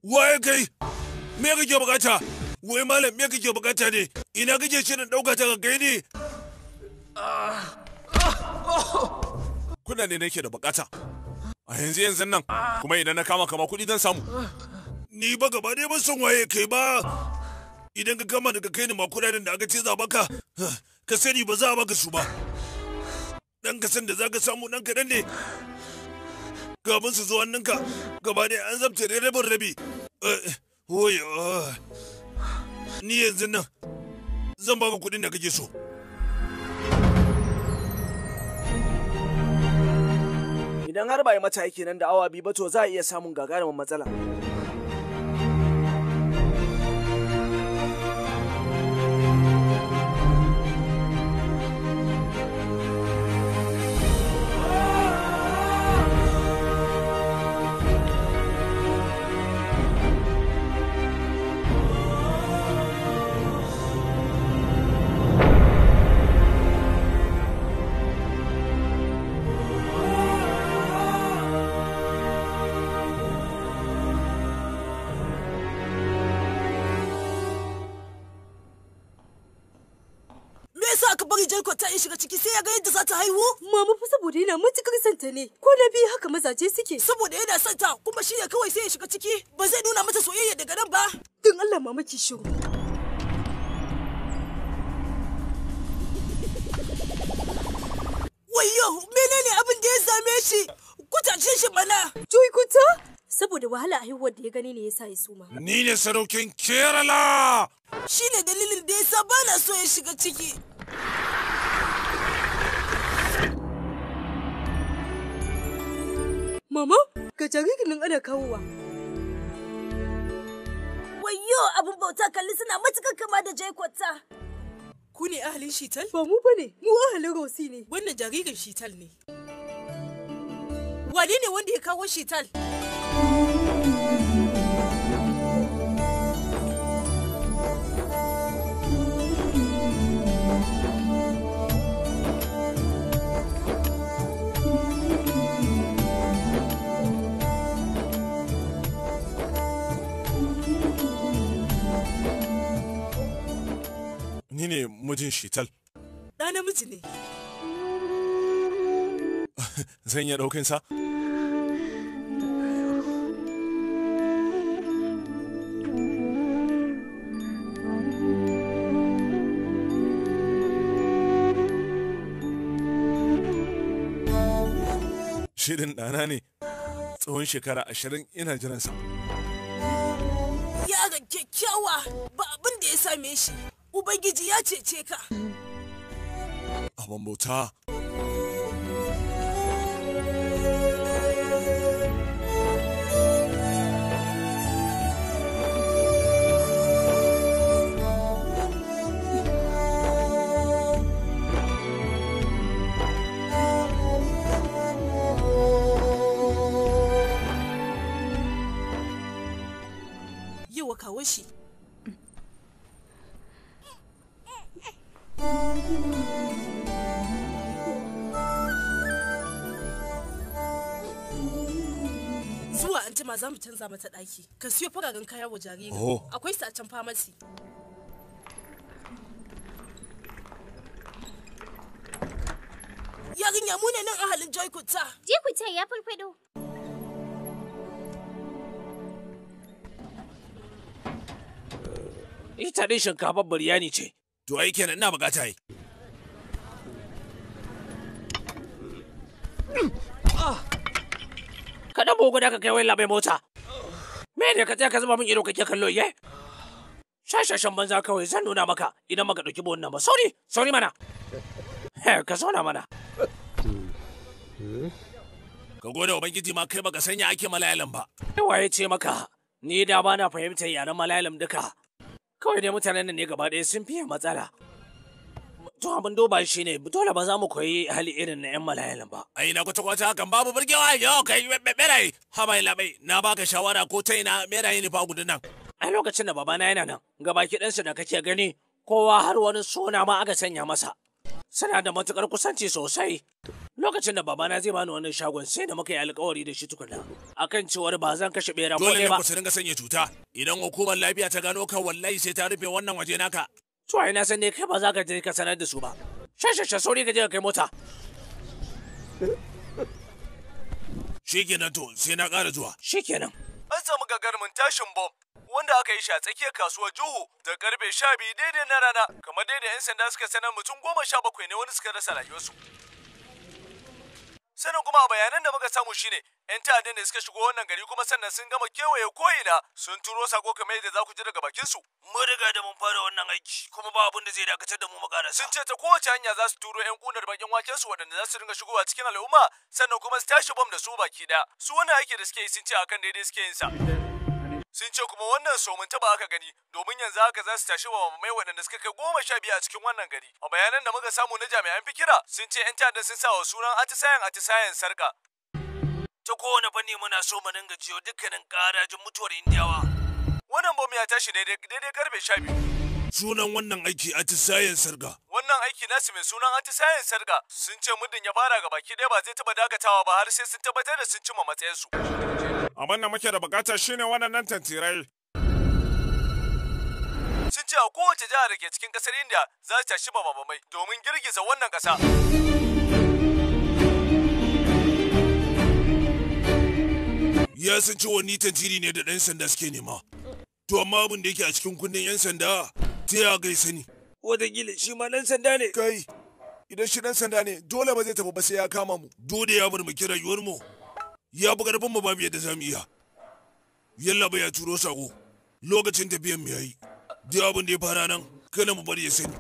Waye kai? Me kake bukata? Wai malam me kake bukata ne? Ina kake shirin dauka ta kai ne? Kuna ne nake da bukata. A yanzu nan kuma idan na kama kuɗi zan samu. Ni ba gaba ne ban san waye kai ba. Idan ka kama daga kai ni ma kuɗaɗen da aka ce za baka, ka sani ba za a baka su ba. Dan ka san da za ka samu dan kaɗan ne. Gaban su zuwan ninka, gaba ne an zabta da rabin rabi. Oyo, ni yanzu nan zan baka kuɗin da kake so. Idan har ba yi mata aiki nan da awa biyu ba to za a iya samun gagarumin matsala. Ta yi shiga ciki sai ya ga yadda za ta haihu? Mama fa saboda yana matukar santa ne. Ko na biyu haka mazaje suke. Saboda yana santa kuma shi ne kawai sai ya shiga ciki. Ba zai nuna mata soyayya daga nan ba. Don Allah mama ki shiru. Wayyo, menene abin da ya same shi? Kutace shi mana. Joy kuta? Saboda wahala haihuwar da ya gani ne yasa ya suma. Ni ne saraukin Kerala. Shi ne dalilin da yasa ba na so ya shiga ciki. Mama, ga jaririn nan ana kawowa. Wayyo, abin bauta kalli suna matukar kama da Jaikwata. Ku ne ahalin Shital? Ba mu bane, mu ahalin Rosi ne. Wannan jaririn Shital ne. Wane ne wanda ya kawo Shital? Ni ne mijin Shital. Ɗa namiji ne. Zan iya ɗaukinsa? Shirin ɗana ne. Tsawon shekara 20 ina jiransa. Yaron kyakkyawa ba abin da ya same shi. Ubangiji ya cece ka. Abin bauta. Yawa kawo shi. Zuwa anjima za mu canza mata ɗaki. Ka siyo fararen kaya wa jariri. Akwai su a can famasi. Yarinya mu ne nan ahalin Joykuta. Joykuta ya farfado. Ita dai shinkafar biryani ce. To ai kenan ina bukata yi. Kada bugu da ka kai wai labai mota. Me ne ka tsaya ka zama min ido kake kallo ye? Shashashan banza kawai zan nuna maka idan maka dauki buwan nan ba. Sauri mana. Ka zauna mana. Ka gode ubangiji ma kai baka sanya ake malayalam ba. Waye ce maka ni da ba na fahimtar yaren malayalam duka. Kawai dai mutanen nan ne gaba ɗaya sun fiye matsala. To abin duba shi ne dole ba za mu koyi hali irin na 'yan malayalan ba. Ai na kwata-kwata hakan babu burgewa yau kai beraye. Habai labai na baka shawara ko ta ina beraye ne fa gudun nan. A lokacin da babana yana nan gabaki ɗansa da kake gani kowa har wani suna ma aka sanya masa. Suna da matukar kusanci sosai. Lokacin da babana zai bani wannan shagon sai da muka yi alkawari da shi tukuna. Akan cewar ba zan kashe bera ko dole ba. ne ku su dinga sanya cuta. Idan hukumar lafiya ta gano ka wallahi sai ta rufe wannan waje naka. To ai na san ne kai ba za ka je ka sanar da su ba. Shashasha sauri ka je ka kai mota. Shikenan to sai na ƙara zuwa. Shikenan. An samu gagarumin tashin bom wanda aka yi shi a tsakiyar kasuwar Juhu da karfe 12 daidai na rana kamar daidai 'yan sanda suka sanar mutum 17 ne wani suka rasa rayuwarsu. Sannan kuma a bayanan da muka samu shine 'yan ta'addan da suka shigo wannan gari kuma sannan sun gama kewaye ko'ina sun turo sako kamar yadda za ku ji daga bakin su. Mun riga da mun fara wannan aiki kuma ba abin da zai dakatar da mu magana. Sun ce ta kowace hanya za su turo 'yan kunar bakin waken su waɗanda za su dinga shigowa cikin al'umma sannan kuma su tashi bom da su baki ɗaya. Su wannan aiki da suke yi sun ce akan daidai suke yin sa. Sun ce kuma wannan somin taba aka gani domin yanzu haka za su tashi wa mamai waɗanda suka kai 12 a cikin wannan gari. A bayanan da muka samu na jami'an fikira sun ce 'yan ta'adda sun sa wa sunan atisayen sarka. Ta kowane fanni muna so mu dinga jiyo dukkanin ƙarajin mutuwar Indiyawa. Wannan bom ya tashi daidai karfe 12. Sunan wannan aiki atisayen sarga. Wannan aiki nasu mai sunan atisayen sarga sun ce muddin ya fara ga baki ɗaya ba zai taɓa dakatawa ba har sai sun tabbatar da sun cimma matsayinsu. Abin da muke da bukata shine waɗannan tantirai. Sun ce a kowace jihar da ke cikin ƙasar India za su tashi mamamai domin girgiza wannan ƙasa. Ya san cewa ni tantiri ne da ɗan sanda suke nema. To amma abin da yake a cikin kunnen 'yan sanda ta ya gai sani. Wataƙila shi ma ɗan sanda ne. Kai, idan shi ɗan sanda ne dole ba zai tafi ba sai ya kama mu. Dole ya bar mu kira rayuwar mu. Ya bi ƙarfin mu babu yadda za mu iya. Yalla ba ya turo sako. Lokacin tafiyan mu yayi. Duk abin da ya fara nan kada mu bari ya sani.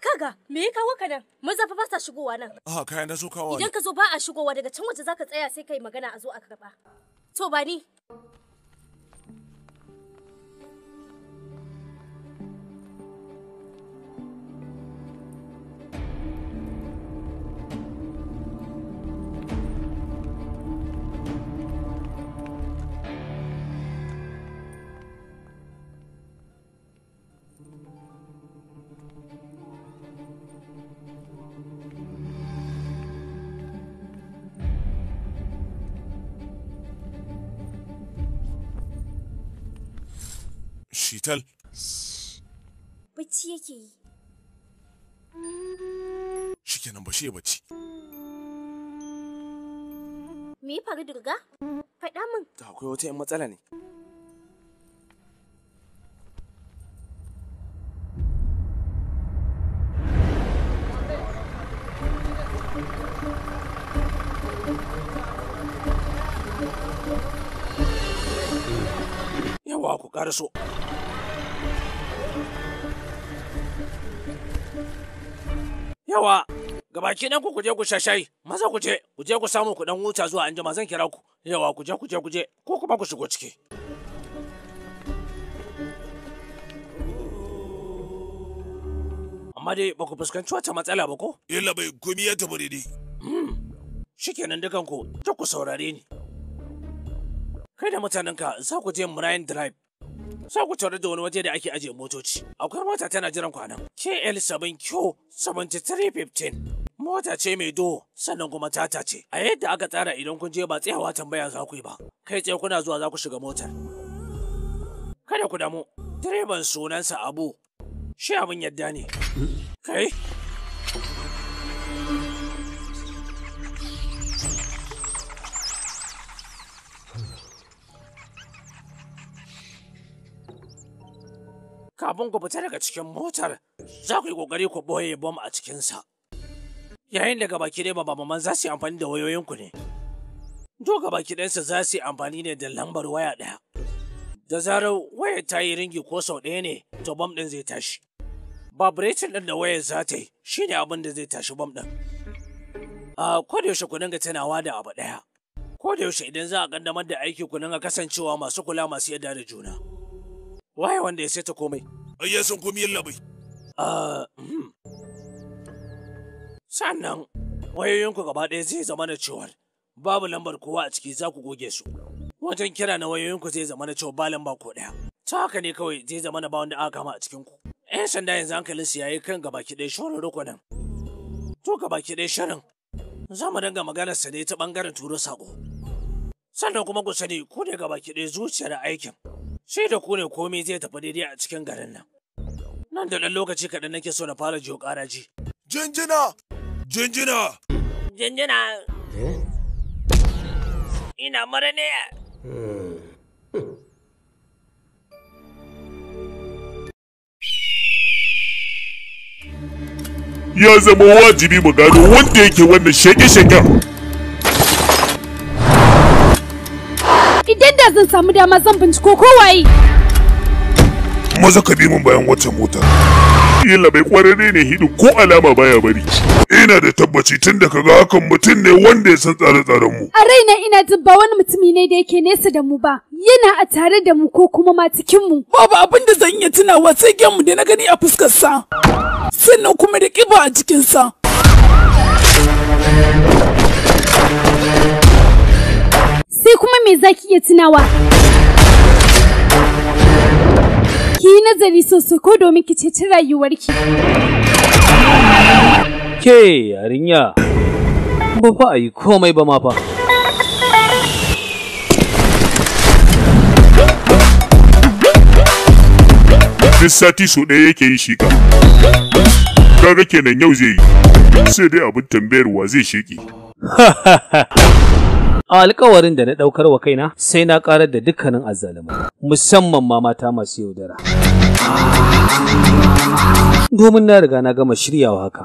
Kaga, me ya kawo ka nan? Maza fa ba sa shigowa nan. Ah, kayan na so kawo. Idan ka zo ba a shigowa daga can waje zaka tsaya sai kai magana a zo a karba. To ba ni. Shital. Bacci yake yi. Shikenan ba shi ya bacci. Me ya faru Durga? Faɗa min. Ta akwai wata 'yan matsala ne. Yawa ku ƙaraso. Yawa, gabaki nan ku je ku sha shayi, maza ku je ku samu ku dan huta zuwa anjima zan kira ku. Yawa ku je ko kuma ku shigo ciki. Amma dai ba ku fuskanci wata matsala ba ko? Yalla bai komi ya tafi daidai. Shikenan dukan ku, ku saurare ni. Kai da mutanenka za ku je Marine Drive. Za ku tare da wani waje da ake ajiye motoci. Akwai mota tana jiran kwanan. KL7Q 7315. Mota ce mai do sannan kuma tata ce. A yadda aka tsara idan kun je ba tsayawa tambaya za ku yi ba. Kai tsaye kuna zuwa za ku shiga motar. Kada ku damu. Direban sunansa Abu. Shi abin yadda ne. Kai? Kafin ku fita daga cikin motar, za ku yi ƙoƙari ku ɓoye bom a cikinsa. Yayin da gabaki ɗaya babaman za su yi amfani da wayoyinku ne. To gabaki ɗayansa za su yi amfani ne da lambar waya ɗaya. Da zarar wayar ta yi ringi ko sau ɗaya ne, to bom ɗin zai tashi. Vibration ɗin da wayar za ta yi shi ne abin da zai tashi bom ɗin. Ko da yaushe ku dinga tunawa da abu ɗaya. Ko da yaushe idan za a ƙaddamar da aiki ku dinga kasancewa masu kula masu yadda da juna. Waye wanda ya saita komai? Ai ya san komai yalla bai. Sannan wayoyinku gaba ɗaya zai zama da cewar babu lambar kowa a ciki za ku goge su. Wajen kira na wayoyinku zai zama da cewa ba lamba ko ɗaya. Ta haka ne kawai zai zama da ba wanda aka kama a cikin ku. 'Yan sanda yanzu hankalin su yayi kan gabaki ɗaya shorin rukunin. To gabaki ɗaya shirin za mu dinga maganar sa ne ta ɓangaren turo saƙo. Sannan kuma ku sani ku ne gabaki ɗaya zuciyar aikin. Shi da ku ne komai zai tafi daidai a cikin garin nan. Nan da ɗan lokaci kaɗan nake so na fara jiyo ƙaraji. Jinjina! Jinjina! Jinjina! Ina mara ne. ya zama wajibi mu gano wanda yake wannan shege-shegen. Idan da zan samu dama zan binciko kowaye. Maza ka bi mun bayan wata mota. Yalla bai kwararre ne Hidu ko alama baya bari. Ina da tabbaci tun da kaga hakan mutum ne wanda ya san tsare-tsaren mu. A raina ina jin ba wani mutumi ne da yake nesa da mu ba. Yana a tare da mu ko kuma ma cikin mu. Babu abin da zan iya tunawa sai gemu da na gani a fuskar sa. Sannan kuma da kiba a cikin sa. Sai kuma me zaki iya tunawa? Ki yi nazari sosai ko domin ki ceci rayuwarki. Ke yarinya, ba fa a yi komai ba ma fa. Duk sati so ɗaya yake yi shika. Kaga kenan yau zai yi, sai dai abin tambayarwa zai sheki. A alkawarin da na ɗaukar wa kaina sai na ƙarar da dukkanin azzalumai, musamman ma mata masu yaudara. Domin na riga na gama shiryawa haka.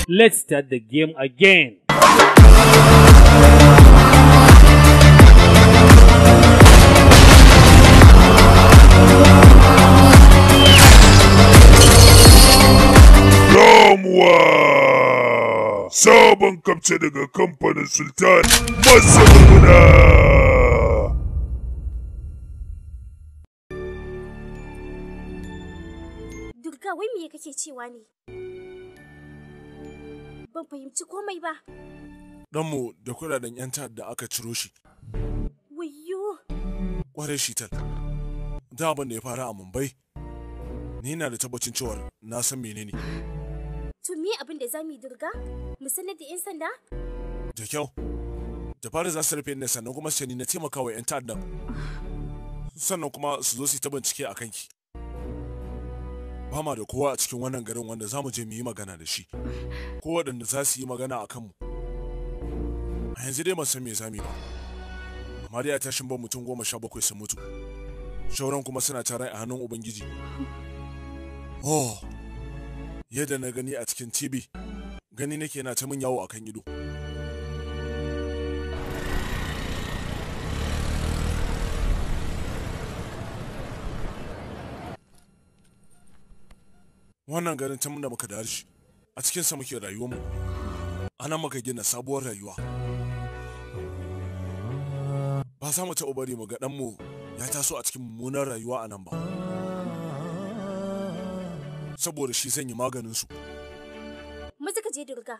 Let's start the game again. Damuwa! Sabon kamce daga kamfanin Sultan Masamuna! Durga, wai me kake cewa ne? Ban fahimci komai ba. Ɗanmu da kuɗaɗen 'yan ta'adda aka ciro shi. Wayyo! Ƙwarai Shital, da abin da ya fara a Mumbai, ni na da tabbacin cewar na san menene. To me abin da za mu yi Durga? Mu sanar da 'yan sanda? Da kyau. Da fara za su rufe ni sannan kuma sai ni na taimaka wa 'yan ta'addan. Sannan kuma su zo su yi ta bincike a kanki. Ba ma da kowa a cikin wannan garin wanda za mu je mu yi magana da shi. Ko waɗanda za su yi magana a kanmu. A yanzu dai ban san me za mu yi ba. Amma dai a tashin ban mutum 17 sun mutu. Shauran kuma suna ta rai a hannun Ubangiji. Oh, yadda na gani a cikin TV, gani nake na ta min yawo a kan ido. Wannan garin tun da muka da shi, a cikinsa muke rayuwarmu. Ana muka gina sabuwar rayuwa. Ba za mu taɓa bari mu ga ɗanmu ya taso a cikin mummunar rayuwa a nan ba. Saboda shi zan yi maganin su. Maza ka je Durga.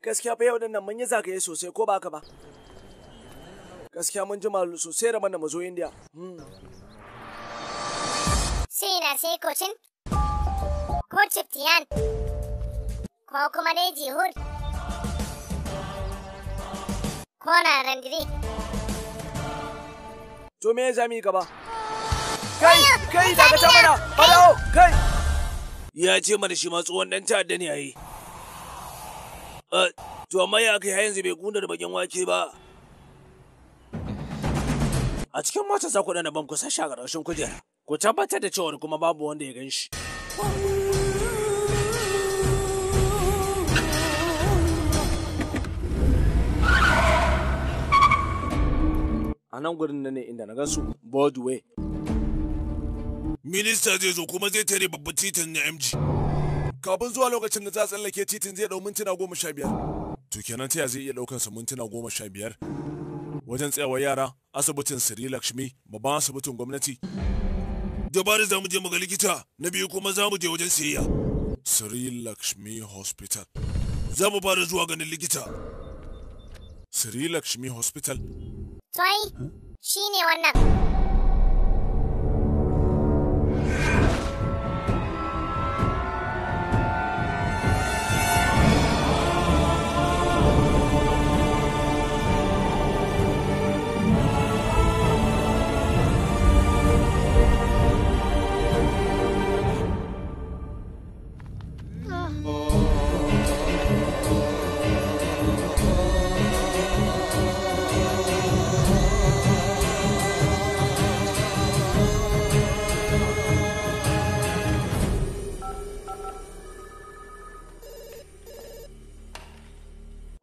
Gaskiya fa yau din nan mun yi zagaye sosai ko ba ka ba? Gaskiya mun ji malu sosai da mana mazo India. Sai na sai Cochin ko Chiptiyan ko kuma dai Jihud ko na Randiri. To me ya zami gaba? Kai daga ta mana, fadawo, kai! Ya ce mana shi ma tsohon ɗan ta'adda ne yayi. To amma ya kai yanzu bai gunda da bakin wake ba. A cikin mota za ku dana ban kusa sha ƙarshen kujera. Ku tabbatar da cewa kuma babu wanda ya gan shi. A nan gurin ne inda na gansu Broadway. Minista zai zo kuma zai tare babban titin na MG. Kafin zuwa lokacin da za a tsallake titin zai dau mintuna 15. To kenan ta zai iya daukan sa mintuna 15 wajen tsayawar yara asibitin Sri Lakshmi babban asibitin gwamnati. Dabara za mu je mu ga likita, na biyu kuma za mu je wajen siyayya. Sri Lakshmi Hospital. Za mu fara zuwa ganin likita. Sri Lakshmi Hospital. Toy, shi ne wannan.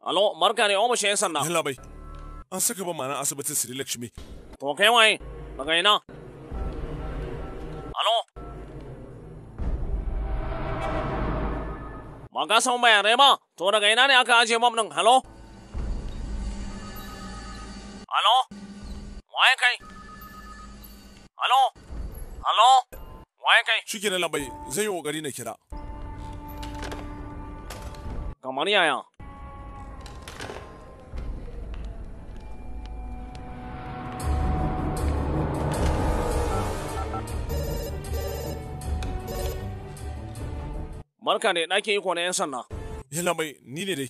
Alo, barka ne ofishin 'yan sanda. Yalla bai. An saka ban ma'ana asibitin Sri Lakshmi. To kai waye? Daga ina? Alo? Ba ka san bayanai ba? To daga ina ne aka ajiye bam ɗin? Halo? Halo? Waye kai? Halo? Halo? Waye kai? Shikenan labai, zai yi kokari na kira. Kamar yaya? Barka ne ɗakin iko na 'yan sanda. Yalla mai, ni ne dai.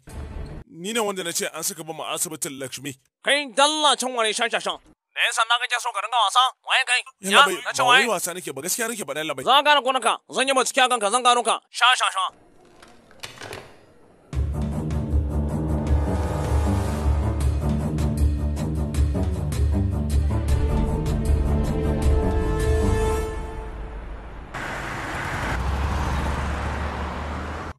Ni ne wanda na ce an saka ban asibitin Lakshmi. Kai dalla can wani shashashan. Da 'yan sanda kake so ka ringa wasa? Waye kai? Yalla bai, ba wai wasa nake ba, gaskiya nake ba, yalla bai. Zan gane gonaka, zan yi bincike a kanka, zan gano ka. Shashasha.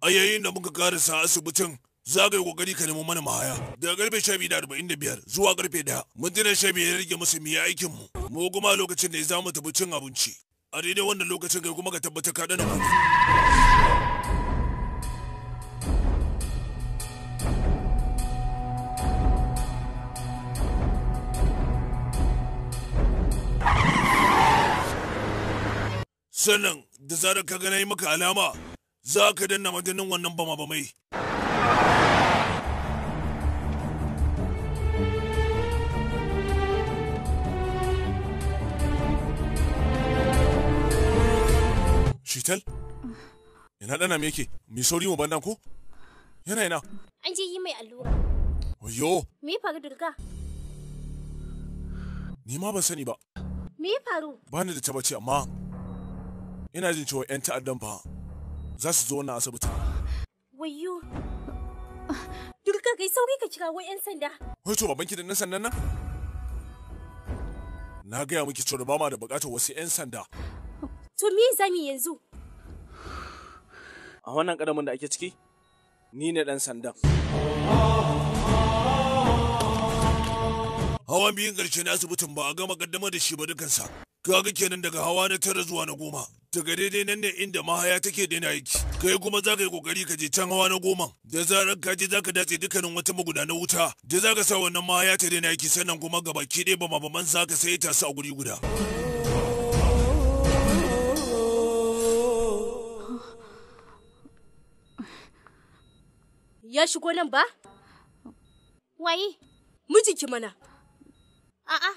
A yayin da muka karasa asibitin, za ka yi kokari ka nemo mana mahaya. Daga karfe 12:45 zuwa karfe 1, mintuna 15 ya rage musu miya aikin mu. Mu kuma lokacin da za mu tafi cin abinci. A daidai wannan lokacin kai kuma ka tabbata ka dana komai. Sannan da zarar ka ga na yi maka alama, za ka danna madanin wannan bama-bamai. Shital? Ina ɗana me yake? Mai sauri mu bandan ko? Yana ina? An je yi mai allura. Wayo! Me ya faru Durga? Ni ma ban sani ba. Me ya faru? Ba ni da tabbaci amma ina jin cewa 'yan ta'addan fa za su zo wannan asibitin. Wayo! Durga kai sauri ka kira wai 'yan sanda. Wai to babanki da 'yan sandan nan? Na gaya miki cewa ba ma da bukatar wasu 'yan sanda. To me zamu yanzu? A wannan kadamin da ake ciki, ni ne dan sandan. Hawan biyun ƙarshe na asibitin ba a gama kaddamar da shi ba dukansa. Kaga kenan daga hawa na 9 zuwa na 10. Daga daidai nan ne inda mahaya take daina aiki. Kai kuma za ka yi kokari ka je can hawa na 10. Da zarar ka je za ka dace dukkanin wata magudanar wuta. Da za ka sa wannan mahaya ta daina aiki sannan kuma gabaki ɗaya ba za ka sai ta sa a guri guda. Ya shigo nan ba? Waye? Mijinki mana. A'a.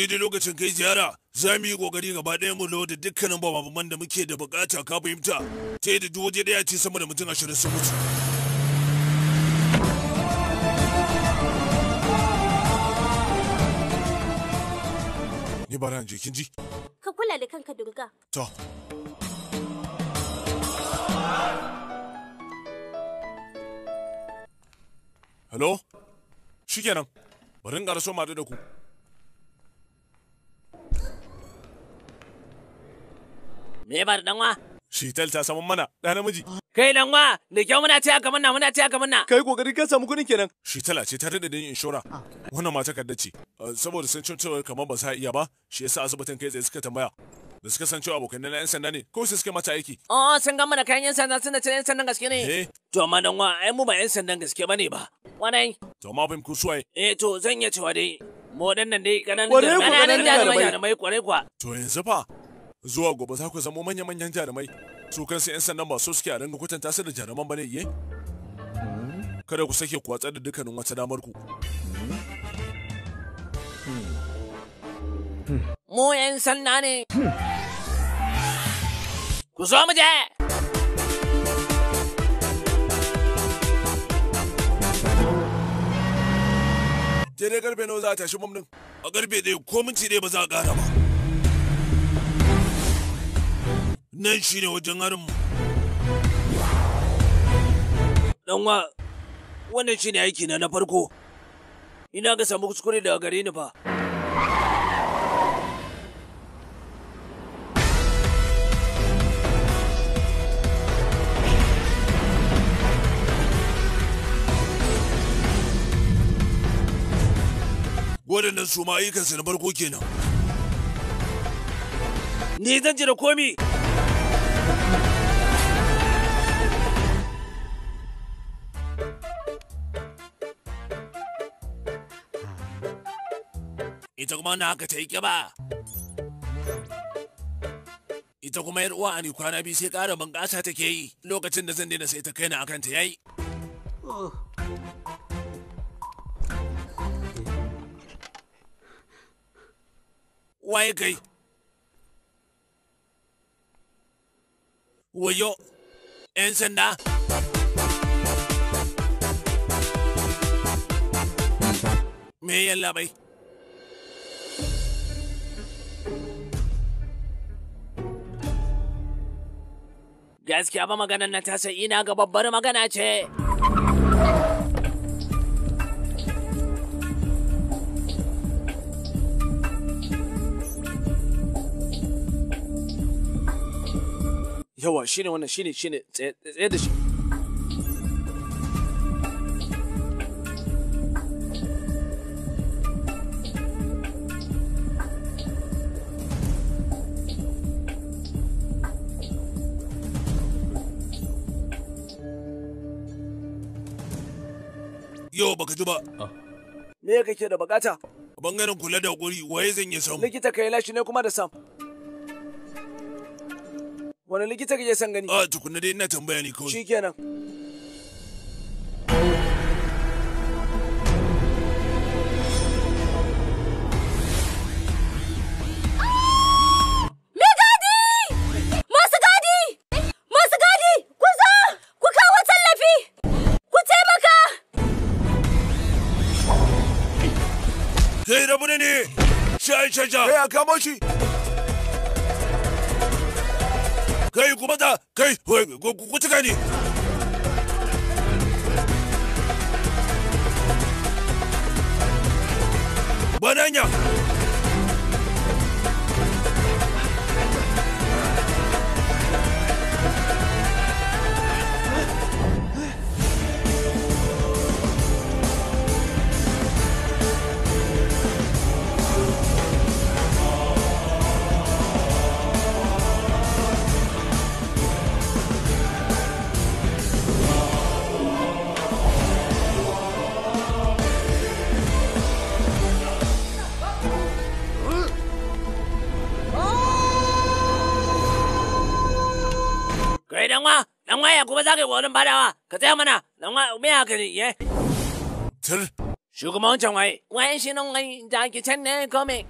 daidai lokacin kai ziyara za mu yi kokari gaba ɗaya mu loda dukkanin bababan da muke da bukata ka fahimta ta yadda duk waje ɗaya ce sama da mutum 20 sun mutu. Ni ba ran kin ji? Ka kula da kanka Dunga. To. Hello? Shikenan. Bari in ƙaraso madu da ku. Me ba da danwa? Shital ta samu mana ɗa namiji. Kai danwa, da kyau muna taya ka muna. Kai kokari ka samu kuɗin kenan. Shitala ce ta da din inshora. Wannan ma takarda ce. Saboda sun cewa kamar ba sa iya ba, shi yasa asibitin kai tsaye suka tambaya. Da suka san cewa abokan na 'yan sanda ne, ko sai suka mata aiki. Oh, sun gama da kayan 'yan sanda suna ce 'yan sandan gaske ne. To amma danwa, ai mu ba 'yan sandan gaske bane ba. Wannan. To ma fahim ku suwaye. To zan iya cewa dai mu waɗannan dai ƙananan jarumai kwarai kwa. To yanzu fa zuwa gobe za ku zama manya-manyan jarumai. Su kansu 'yan sandan ba so suke a ringa kwatanta su da jaruman bane iye? Kada ku sake kwatsa da dukkanin wata damar ku. Mu 'yan sanda ne. Ku zo mu je. Daidai karfe nawa za a tashi bam din? A karfe ɗaya ko minti ɗaya ba za a ƙara ba. Nan shi ne wajen harinmu. Ɗanwa, wannan shi ne aiki na farko. Ina ga samu kuskure daga gare ni fa. Waɗannan su ma ayyukansu na farko kenan. Ni zan ji da komi. Ita kuma na haka ta yi ƙiba. Ita kuma yar uwa ni kwana biyu sai ƙara bunƙasa take yi lokacin da zan daina sai ta kaina akan ta yayi. Waye kai? Wayo, 'yan sanda? Me yalla bai? Gaskiya ba maganar na ta sai ina ga babbar magana ce. Yawa shine wannan shine tsaye da shi. Yau baka ji ba. Me kake da bukata? Bangaren kula da guri waye zan yi samu? Likita kai lashi ne kuma da Sam. Wani likita kake son gani? Tukunna dai ina tambaya ne kawai. Shikenan. Kai rabu ne! Sha! Kai a kamo shi! Kai kuma da! Kai! Ku cika ne! Bananya! Dan waya kuma za ka yi wurin badawa, ka tsaya mana, dan waya me haka ne, ye? Tir. Shugaban wancan waye, waye shi nan wai da ake can ne kome.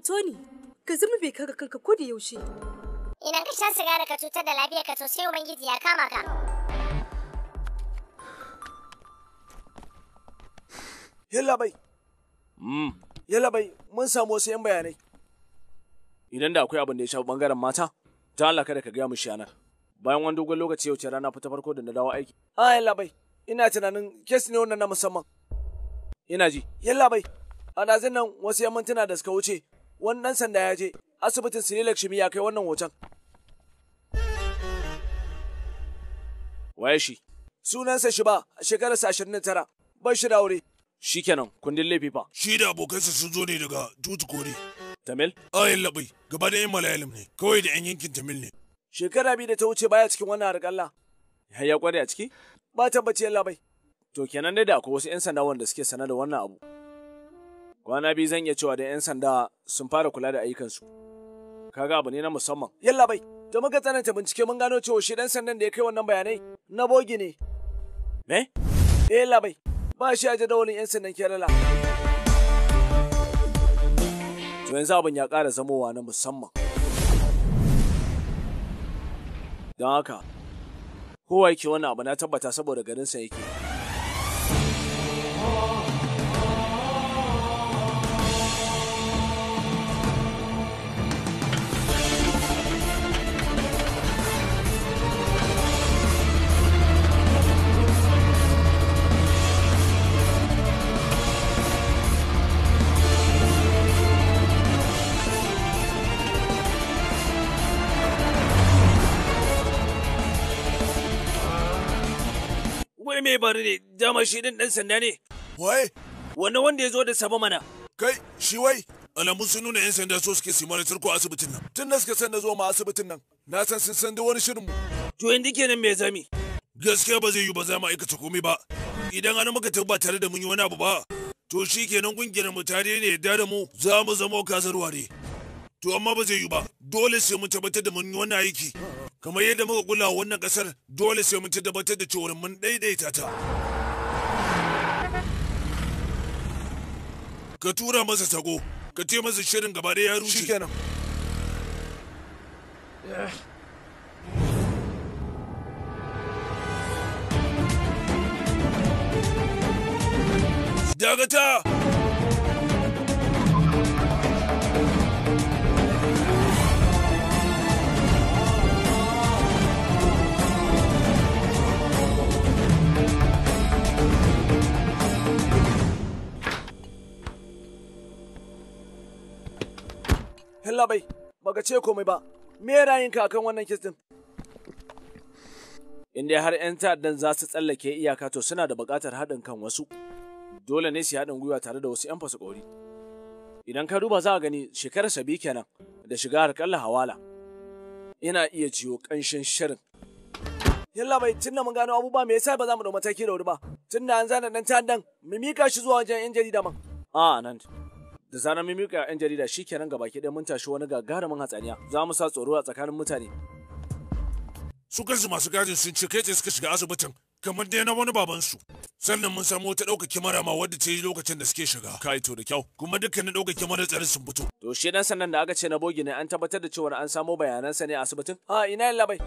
Tony, ka zama bai kaga kanka ko da yaushe. Idan ka sha sigari ka cutar da lafiyarka to sai Ubangiji ya kama ka. Yalla bai. Yalla bai, mun samu wasu 'yan bayanai. Idan da akwai abin da ya shafi bangaren mata, ta Allah kada ka gaya mu shanar. Bayan wani dogon lokaci yau ce rana fita farko da na dawo aiki. Yalla bai, ina tunanin kes ne wannan na musamman. Ina ji, yalla bai. A dazin nan wasu 'yan mintuna da suka wuce, wani ɗan sanda ya je asibitin Sinilak Shimi ya kai wannan hoton. Waye shi? Sunansa Shiba, shekararsa 29, bai shi da aure. Shikenan, kundin laifi fa. Shi da abokansa sun zo ne daga Tutukori. Tamil? Ayin labai, gaba da 'yan Malayalam ne, kawai da 'yan yankin Tamil ne. Shekara biyu da ta wuce baya cikin wannan harƙalla. Ya kware a ciki? Ba tabbaci yalla bai. To kenan dai da akwai wasu 'yan sanda wanda suke sanar da wannan abu. Kwana biyu zan iya cewa da 'yan sanda sun fara kula da ayyukansu. Kaga abu ne na musamman. Yalla bai, da muka tsananta bincike mun gano cewa shi ɗan sandan da ya kai wannan bayanai na bogi ne. Me? Yalla bai, ba shi a jadawalin 'yan sandan Kerala. To yanzu abin ya ƙara zamowa na musamman. Don haka, kowa yake wannan abu na tabbata saboda garinsa yake. Wai me bari ne, dama shi ɗin ɗan sanda ne. Wai? Wannan wanda ya zo da sabo mana. Kai, shi wai? Alamun sun nuna 'yan sanda so suke su mana turko a asibitin nan. Tun da suka san na zo ma asibitin nan, na san sun san da wani shirin mu. To yanzu kenan me zami? Gaskiya ba zai yi ba za mu aikata komai ba. Idan an muka tabbata tare da mun yi wani abu ba, to shi kenan kungiyar mu tare ne yadda da mu za mu zama kazarwa ne. To amma ba zai yi ba, dole sai mun tabbatar da mun yi wani aiki. Kamar yadda muka kula wannan kasar, dole sai mun tabbatar da cewa mun daidaita ta. Ka tura masa sako, ka ce masa shirin gaba ɗaya ya rushe. Shikenan. Dakata! Hella bai, baka ce komai ba. Me ra'ayinka akan wannan kes din? Inda har 'yan ta'addan za su tsallake iyaka to suna da buƙatar haɗin kan wasu. Dole ne su haɗin gwiwa tare da wasu 'yan fasakori. Idan ka duba za a gani shekarar sabi kenan da shiga harƙalla hawala. Ina iya jiyo ƙanshin shirin. Yalla bai, tunda mun gano abubuwa me yasa ba za mu ɗau mataki da wuri ba? Tunda an zana ɗan ta'addan, mu mika shi zuwa wajen 'yan jarida man. Nan. Da zarar mun miƙa 'yan jarida shi kenan gabaki ɗaya mun tashi wani gagarumin hatsaniya. Za mu sa tsoro a tsakanin mutane. Su kansu masu gadin sun ce kai tsaye suka shiga asibitin kamar dai na wani babansu. Sannan mun samu wata ɗaukar kyamara ma wadda ta yi lokacin da suke shiga. Kai to da kyau. Kuma dukkanin ɗaukar kyamarar tsarin sun fito. To shi dan sannan da aka ce na bogi ne an tabbatar da cewa an samo bayanansa ne a asibitin? Ina yin labai.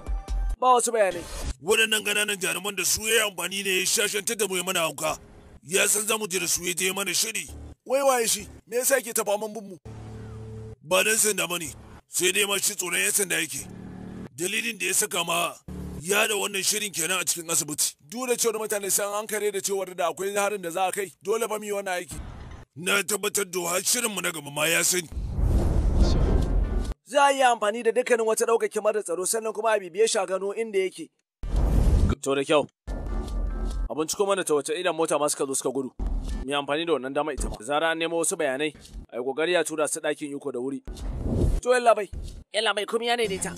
Ba wasu bayanai. Waɗannan ƙananan jaruman da su ya yi amfani ne ya shashantar da mu ya mana hauka. Ya san za mu je da su ya je mana shiri. Wai waye shi, me yasa yake tafa man mu? Ba dan sanda bane, sai dai ma shi tsoron 'yan sanda yake. Dalilin da ya saka ma ya da wannan shirin kenan a cikin asibiti. Duk da cewar mutane san an kare da cewar da akwai harin da za a kai, dole ba mu yi wannan aiki. Na tabbatar da har shirin mu na gaba ma ya sani. Za a yi amfani da dukkanin wata ɗaukar kyamarar tsaro sannan kuma a bibiye shi a gano inda yake. To da kyau. Abin ciko mana ta wace idan mota ma suka zo suka gudu. Mu amfani da wannan dama ita ma. Zara an nemo wasu bayanai, ai kokari ya tura su ɗakin iko da wuri. To yalla bai. Yalla bai kuma ya daidaita.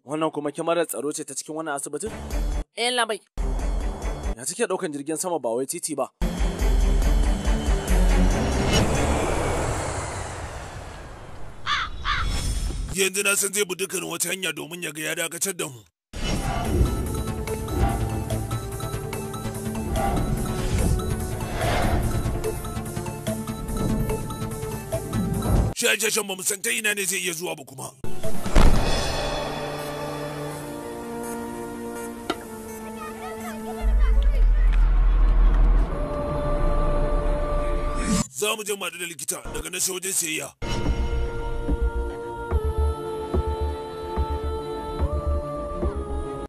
Wannan kuma kyamarar tsaro ce ta cikin wannan asibitin? Yalla bai. Ya take ɗaukan jirgin sama ba wai titi ba. Yanzu na san zai bi dukkan wata hanya domin ya ga ya dakatar da mu. shashashan ba mu san ta ina ne zai iya zuwa ba kuma. Za mu je mu da likita daga nan sai wajen sayayya.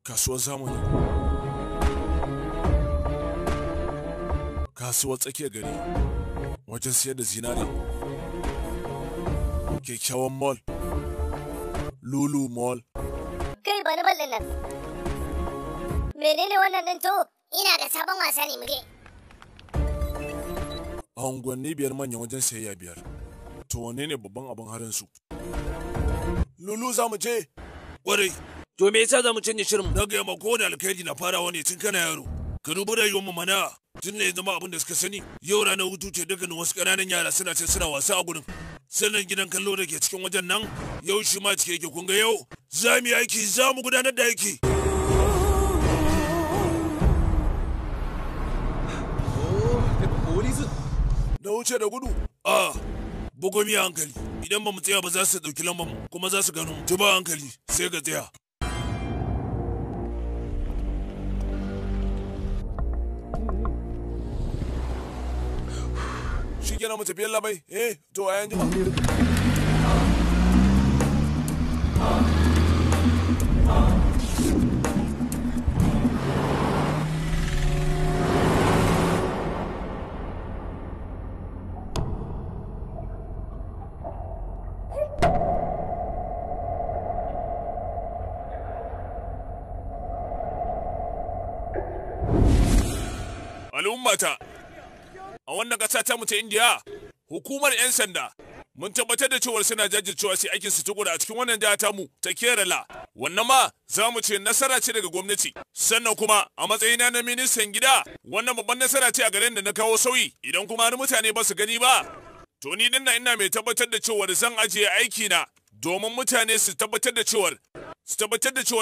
Kasuwar zamani. Kasuwar tsakiyar gari. Wajen siyar da zinare. Kyakkyawan mall. Lulu mall. Kai bani ballin nan. Menene wannan ɗin to? Ina da sabon wasa ne muke. A unguwanni 5 manyan wajen sayayya 5. To wane ne babban abin harin su? Lulu za mu je. Kwarai. To me yasa za mu canje shirin? Na ga ma kowane alkhairi na farawa ne tun kana yaro. Ka dubi rayuwar mu mana. Tun ne zama abin da suka sani. Yau ranar hutu ce dukkanin wasu ƙananan yara suna ce suna wasa a gurin. Sannan gidan kallo da ke cikin wajen nan yau shi ma cike yake kun ga yau. Za mu yi aiki za mu gudanar da aiki. Da wuce da gudu. Bugo miya hankali. Idan ba mu tsaya ba za su ɗauki lambar mu kuma za su gano mu. Ba hankali sai ka tsaya. Shi kenan mu tafi labai. To a yanzu ba. Al'ummata, a wannan ƙasa ta mu ta Indiya, hukumar 'yan sanda mun tabbatar da cewar suna jajircewa sai aikin su tukura a cikin wannan jiha ta mu ta Kerala. Wannan ma za mu ce nasara ce daga gwamnati. Sannan kuma a matsayina na ministan gida, wannan babban nasara ce a garin da na kawo sauyi. Idan kuma har mutane ba su gani ba, to ni dinnan ina mai tabbatar da cewar zan ajiye aiki na domin mutane su tabbatar da cewar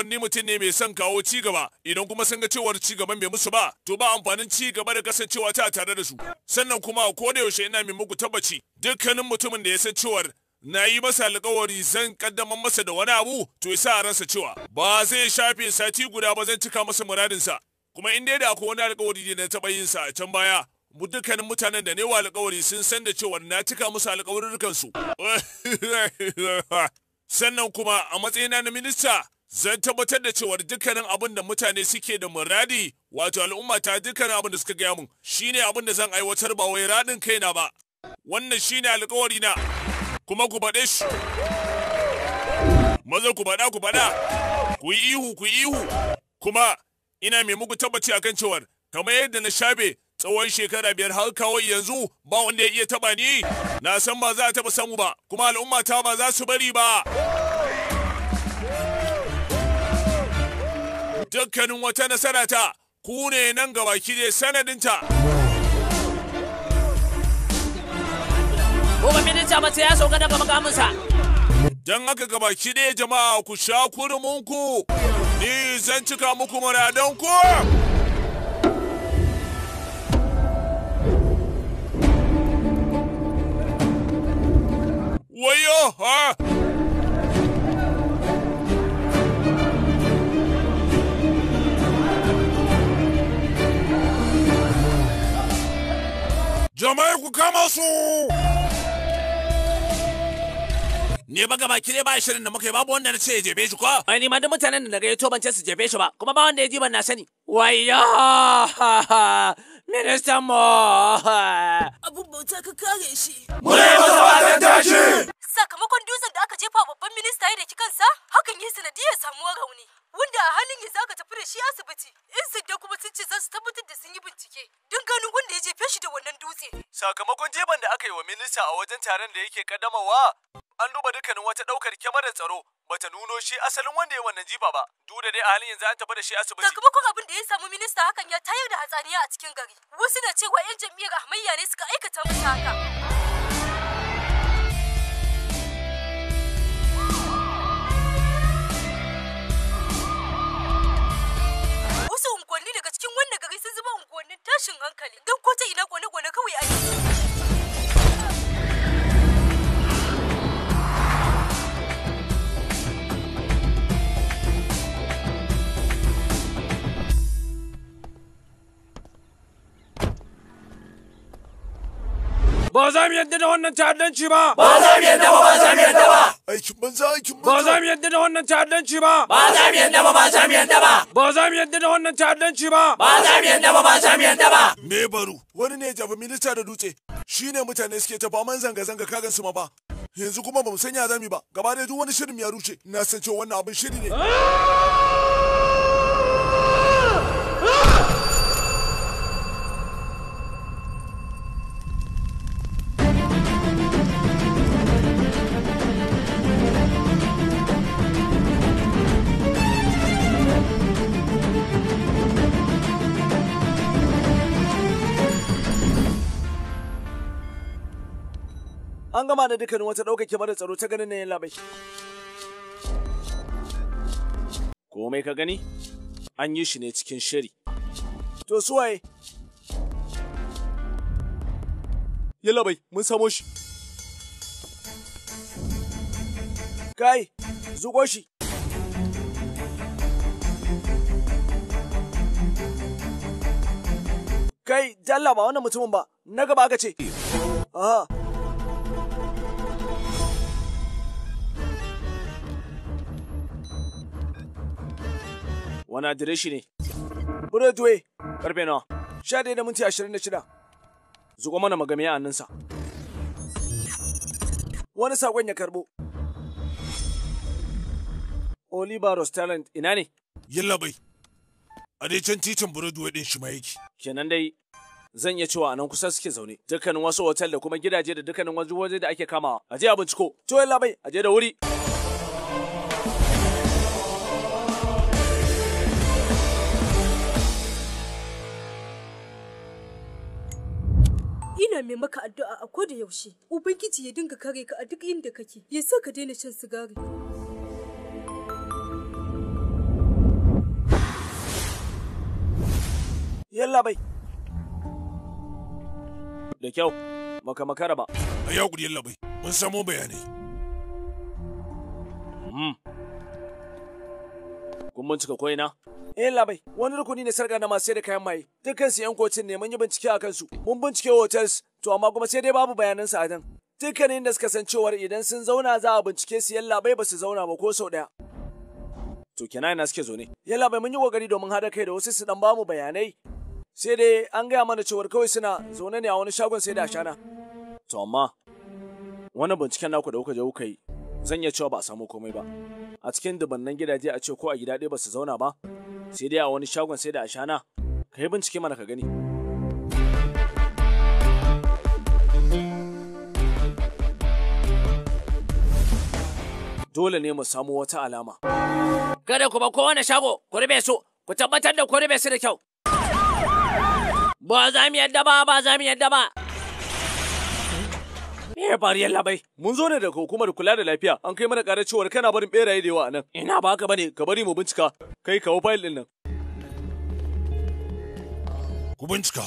ni mutum ne mai son kawo ci gaba. Idan kuma sun ga cewar ci gaban bai musu ba, to ba amfanin ci gaba da kasancewa ta tare da su. Sannan kuma ko da yaushe ina mai muku tabbaci dukkanin mutumin da ya san cewar na yi masa alƙawari zan kaddamar masa da wani abu, to ya sa a ransa cewa ba zai shafe sati guda ba zan cika masa muradinsa. Kuma in dai da akwai wani alƙawari da na taɓa yin sa a can baya, mu dukkanin mutanen da ne wa alƙawari sun san da cewar na cika musu alƙawarurrukansu. Sannan kuma a matsayina na minista zan tabbatar da cewar dukkanin abin da mutane suke da muradi, wato al'umma ta dukkanin abin da suka gaya mun shine abin da zan aiwatar ba wai radin kaina ba. Wannan shine alƙawari na, kuma ku faɗe shi. Maza ku faɗa, ku yi ihu, kuma ina mai muku tabbaci akan cewar kamar yadda na shafe tsawon shekara 5 har kawo yanzu ba wanda ya iya taba ni, na san ba za a taba samu ba, kuma al'umma ta ba za su bari ba. Dukkanin wata nasara ta ku ne nan gabaki ne sanadinta. Kuma minista mace ya sauka daga makaminsa. Don haka gabaki ne jama'a ku sha kurmunku, ni zan cika muku muradanku. Wayo ha! Jama'a ku kama su! Ne ba gaba kire ba shirin da muka yi babu wanda na ce ya jebe shi ko? Ai ni ma da mutanen da daga yato ban ce su jebe shi ba, kuma ba wanda ya ji ban na sani. Wayya! Ministan mo! Abun bauta ka kare shi. Mune masa watan tashi! Sakamakon dutsen da aka jefa babban minista ya daki kansa, hakan yi sanadiyar samuwar rauni, wanda a halin yanzu aka tafi da shi asibiti. In sanda kuma sun ce za su tabbatar da sun yi bincike don ganin wanda ya jefe shi da wannan dutse. Sakamakon jeban da aka yi wa minista a wajen taron da yake kaddamawa, an duba dukkanin wata ɗaukar kyamarar tsaro bata nuno shi asalin wanda ya wannan jifa ba. Duk da dai a halin yanzu an tafi da shi asibiti. Sakamakon abin da ya samu minista hakan ya tayar da hatsaniya a cikin gari. Wasu na cewa 'yan jam'iyyar Ahmadiyya ne suka aikata masa haka. Wasu unguwanni daga cikin wannan gari sun zama unguwannin tashin hankali don ko ta ina gwane-gwane kawai ake. Ba za mu yadda da wannan ta'addanci ba. Ba za mu yadda ba, ba za mu yadda ba. Aikin banza, aikin banza. Ba za mu yadda da wannan ta'addanci ba. Ba za mu yadda ba, ba za mu yadda ba. Ba za mu yadda da wannan ta'addanci ba. Ba za mu yadda ba, ba za mu yadda ba. Me baro? Wani ne ya jafa minista da dutse. Shi ne mutane suke ta faman zanga-zanga kagan su ma ba. Yanzu kuma ba mu sanya zami ba. Gaba ɗaya duk wani shirin ya rushe. Na san cewa wannan abin shiri ne. An gama da dukkanin wata ɗaukake mara tsaro ta ganin nan labai. Komai ka gani? An yi shi ne cikin shiri. To suwaye? Yalla bai, mun samo shi. Kai, zuƙo shi. Kai, jalla ba wannan mutumin ba, na gaba aka ce. Aha. Wani adireshi ne? Broadway, karfe nawa? 11:26. Zuƙo mana magami a hannunsa. Wani saƙon ya karɓo. Oliver Rostalent ina ne? Yalla bai. A dai can titin Broadway din shi ma yake. Kenan dai zan iya cewa a nan kusa suke zaune. Dukkanin wasu otal da kuma gidaje da dukkanin wasu waje da ake kamawa. A je a binciko. To yalla bai, a je da wuri. Ina mai maka addu'a a koda yaushe. Ubangiji ya dinga kare ka a duk inda kake. Ya sa ka daina shan sigari. Yalla bai. Da kyau, baka makara ba. A yau gudi yalla bai. Mun samo bayanai. Kun bincika ko ina? Yalla bai, wani rukuni ne sarga na masu sai da kayan maye. Dukkan su yan kocin ne mun yi bincike a kansu. Mun bincike hotels, to amma kuma sai dai babu bayanan su a nan. Dukkanin da suka san cewar idan sun zauna za a bincike su yalla bai ba su zauna ba ko sau daya. To kenan ina suke zo ne. Yalla bai mun yi kokari domin hada kai da wasu su dan bamu bayanai. Sai dai an gaya mana cewar kawai suna zaune ne a wani shagon sai da ashana. To amma wani binciken naku da kuka je kuka yi zan iya cewa ba a samu komai ba. A cikin dubannan gidaje a ce ko a gida ɗaya ba su zauna ba, sai dai a wani shagon sai da ashana. Ka yi bincike mana ka gani. Dole ne mu samu wata alama. Kada ku ba kowane shago, ku rube su, ku tabbatar da ku rube su da kyau. Ba za mu yadda ba, ba za mu yadda ba. Me ya faru yalla bai? Mun zo ne daga hukumar kula da lafiya. An kai mana ƙarar cewar kana barin beraye da yawa a nan. Ina ba haka bane, ka bari mu bincika. Kai kawo fayil din nan. Ku bincika.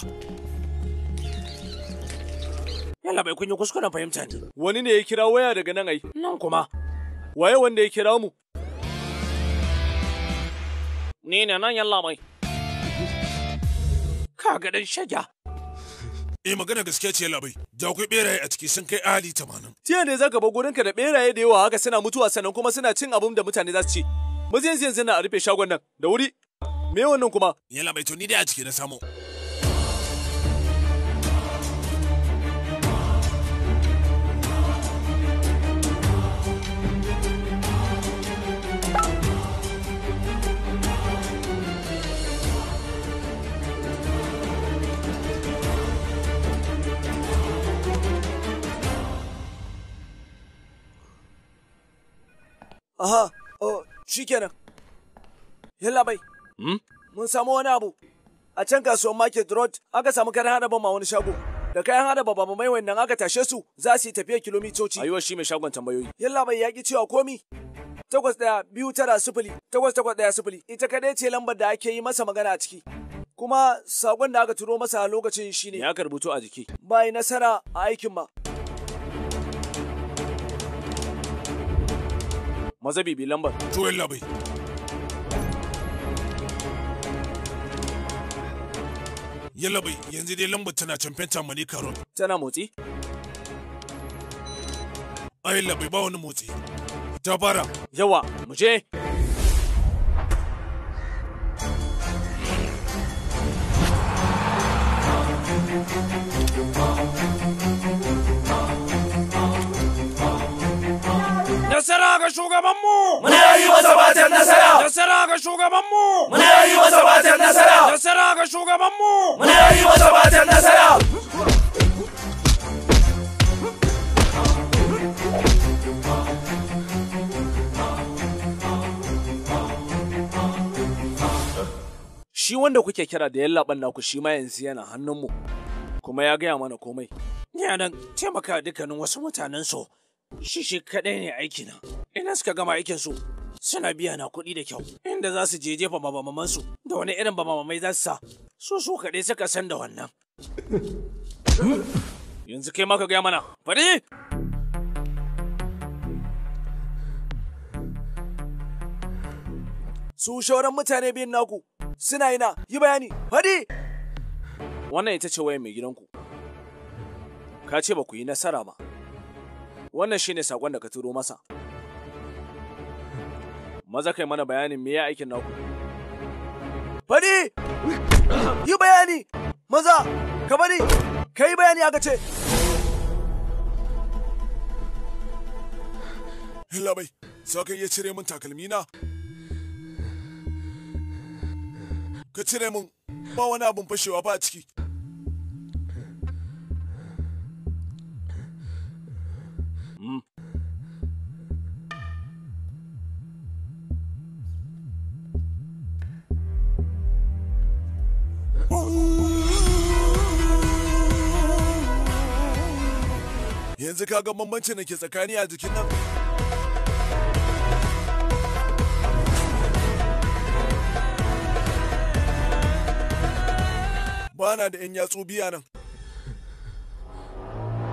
Yalla bai kun yi kuskuren fahimta ne. Wani ne ya kira waya daga nan ai. Nan kuma. Waye wanda ya kira mu? Ni ne nan yalla bai. Ka ga dan shaga. Magana gaskiya ce labai. Da akwai beraye a ciki sun kai ali 80. Tiya ne zaka bar gurinka da beraye da yawa haka suna mutuwa sannan kuma suna cin abin da mutane za su ci. Mu yanzu na a rufe shagon nan da wuri. Me wannan kuma? Yalla bai to ni dai a ciki na samu. Aha, shikenan. Yalla bai. Mun samu wani abu. A can kasuwar Market Road aka samu kayan hada bama wani shago. Da kayan hada bama mai wannan aka tashe su za su yi tafiya kilomitoci. Ayuwa shi mai shagon tambayoyi. Yalla bai yaki cewa komi. 81-290 881-0 ita kadai ce lambar da ake yi masa magana a ciki. Kuma sakon da aka turo masa a lokacin shine ya karbuto a jiki. Bai nasara a aikin ba. Maza bibi lambar. To yalla bai. Yalla bai yanzu dai lambar tana can Fenta Manika Road. Tana motsi? Ai labai ba wani motsi. Ta fara. Yawa, mu je. Nasara ga shugabanmu! Muna yi masa fatan nasara! Nasara ga shugabanmu! Muna yi masa fatan nasara! Nasara ga shugabanmu! Muna yi masa fatan nasara! Shi wanda kuke kira da yallaɓan naku shi ma yanzu yana hannunmu, kuma ya gaya mana komai. Ya dan taimaka dukkanin wasu mutanen su. Shi kaɗai ne aikina. Ina suka gama aikin su, suna biya na kuɗi da kyau. Inda za su je jefa babamaman su, da wani irin babamamai za su sa. Su kaɗai suka san da wannan. Yanzu kai ma ka gaya mana, fari! Su shauran mutane biyun naku suna ina, yi bayani, fadi! Wannan ita ce wayan mai gidanku. Ka ce ba ku yi nasara ba. Wannan shi ne saƙon da ka turo masa. Maza kai mana bayanin me ya aikin naku. Fadi! Yi bayani! Maza! Ka bari! Ka yi bayani aka ce! Labai, sa ka iya cire min takalmi na? Ka cire min, ba wani abin fashewa ba a ciki. Yanzu ka ga bambancin da ke tsakani a jikin nan? Bana da 'yan yatsu biya nan.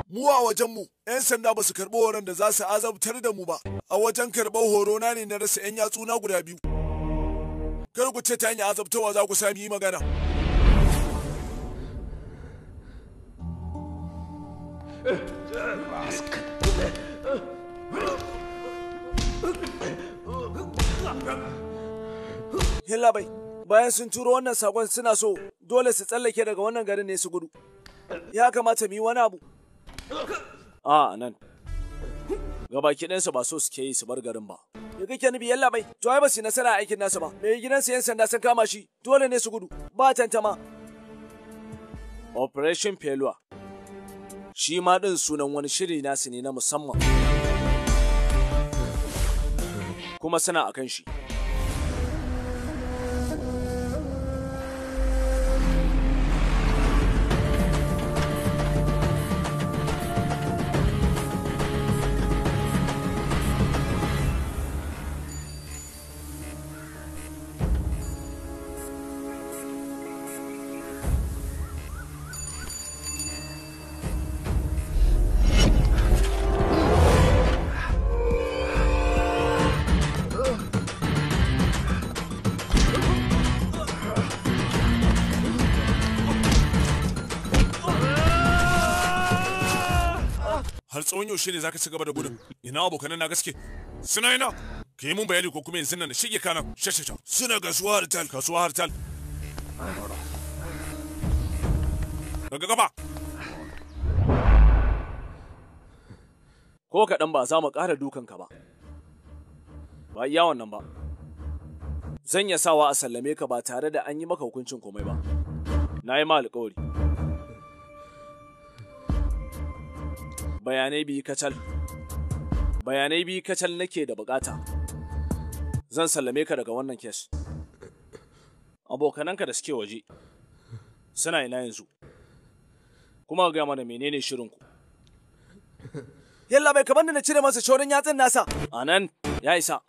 Mu a wajenmu, 'yan sanda ba su karɓi horon da za su azabtar da mu ba. A wajen karɓar horo na ne na rasa 'yan yatsu na guda biyu. Kar ku ce ta hanyar azabtarwa za ku sami yi magana. Yallaɓai, bayan sun turo wannan sakon suna so dole su tsallake daga wannan garin ne su gudu. Ya kamata mu yi wani abu. A nan. Gabaki ɗansu ba so suke yi su bar garin ba. Ya kake nufi yallaɓai? To ai ba su nasara a aikin nasu ba. Mai gidansu 'yan sanda sun kama shi, dole ne su gudu. Ba tantama. Operation Failure. Shi ma ɗin sunan wani shiri nasu ne na musamman. Kuma suna a kan shi. Har tsawon yaushe ne za ka ci gaba da gudun? Ina abokanan na gaske? Suna ina? Ka yi mun bayani ko kuma yanzu nan shige kanan shashasha. Suna kasuwa hartal. Kasuwa hartal. Daga gaba. Ko kaɗan ba za mu ƙara dukanka ba. Ba iya wannan ba. Zan iya sawa a sallame ka ba tare da an yi maka hukuncin komai ba. Na yi ma alƙawari. Bayanai biyu kacal nake da bukata. Zan sallame ka daga wannan kes. Abokananka da suke waje suna ina yanzu, kuma ga mana menene shirinku. Yalla bai kamar da na cire masa shorin yatsin nasa. Anan ya isa.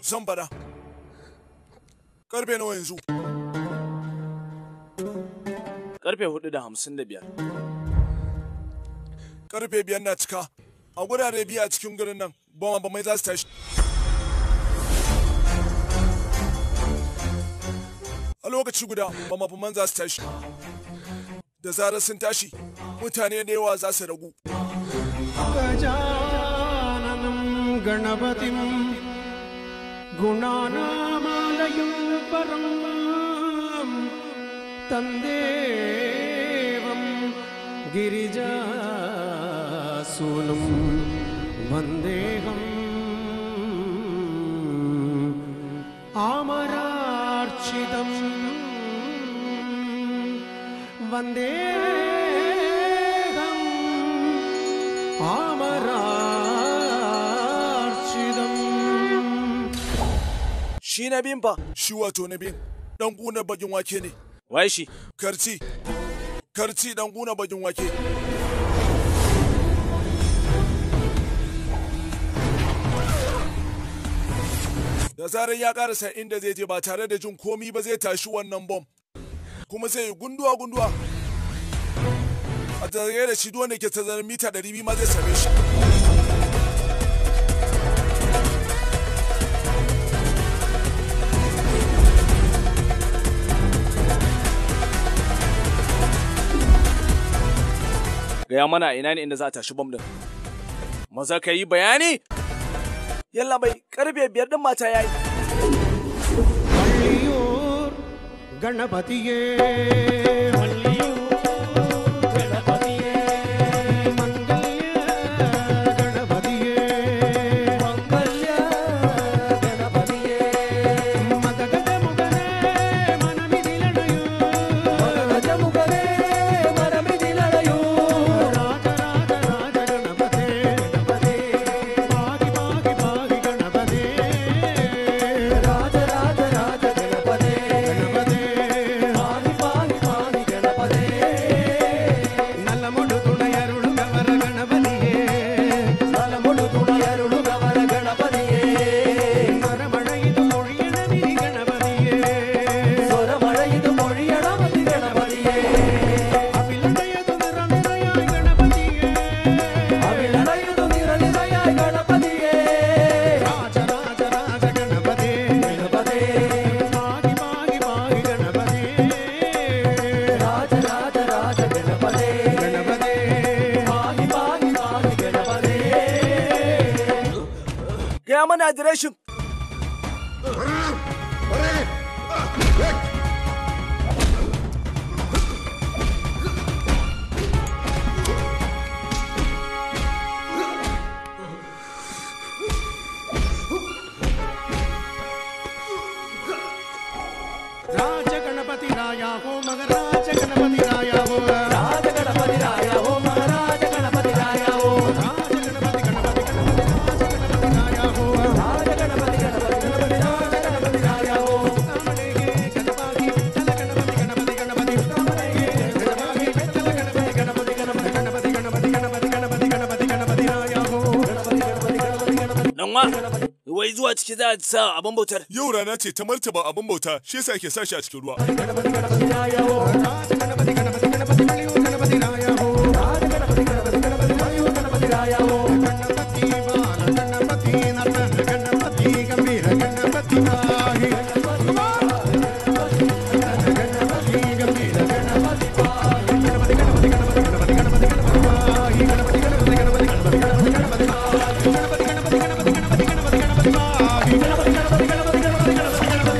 Zan bada. Karfe nawa yanzu? Karfe 4:55. Karfe 5 na cika. A gurare biyu a cikin garin nan, ba mai za su tashi. A lokaci guda, ba za su tashi. Da zarar sun tashi, mutane da yawa za su ragu. Gajananam Ganapatim Gunanamayam Param Tandevam Girijasunam Vandeham Amararchidam Vandeham Amararchidam. Shi na biyun fa? Shi wato na biyun. Dan kuna bagin wake ne. Waye shi? Karci. Karci dan kuna bagin wake. Da zarar ya karasa inda zai je ba tare da jin komi ba zai tashi wannan bom. Kuma sai yi gunduwa. A tare da shi wanda ke tazarar mita 200 ma zai same shi. Gaya mana ina ne inda za a tashi bom din. Maza ka yi bayani. Yalla bai karfe 5 din mata yayi. Valliyur Ganapatiye Valliyur Ganapatiye Mangalya Ganapatiye Madagada Mugane Manamidilanayu Madagada Mugane Manamidilanayu Raja Ganapate Bagi Ganapate Raja Nalamudu Tunayarulu Gavara Ganapatiye Nalamudu Tunayarulu Gavara Ganapatiye Soramadayidu Mozhiyanamidi Ganapatiye Soramadayidu Mozhiyanamidi Ganapatiye Aviladayadu Niranirayai Ganapatiye Aviladayadu Niranirayai Ganapatiye Raja Ganapate Ganapate Bagi Ganapate Raja Ganapate Ganapate Bagi Ganapate. Gaya mana adireshin. Raja Ganapati Raya Ho Maharaja Ganapati Raya Ho Raja Ganapati Raya Ho Maharaja Ganapati Raya Ho Raja Ganapati Ganapati Ganapati Raja Ganapati Raya Ho Raja Ganapati Ganapati Ganapati Raja Ganapati Raya Ho Samadege Ganapati Chala Ganapati Ganapati Ganapati Samadege Ganapati Chala Ganapati Ganapati Ganapati Ganapati Ganapati Ganapati Ganapati Ganapati Ganapati Raya Ho Ganapati Ganapati Ganapati Ganapati. Dan wa, wai zuwa ciki za a sa abin bautar. Yau rana ce ta martaba abin bauta, shi yasa ake sa shi a cikin ruwa. Ganapati Ganapati Raya Ho Raja Ganapati Ganapati Ganapati Ganapati Raya Ho Raja Ganapati Ganapati Ganapati Ganapati Raya Ho Ganapati Bala Ganapati Nathan Ganapati Gambira Ganapati Pahi Ganapati Gambira Ganapati Pahi Ganapati Ganapati Ganapati Ganapati Ganapati Pahi Ganapati Ganapati Ganapati Ganapati Ganapati Ganapati Pahi Ganapati Ganapati Ganapati Ganapati Ganapati Ganapati Pahi Ganapati Ganapati Ganapati Ganapati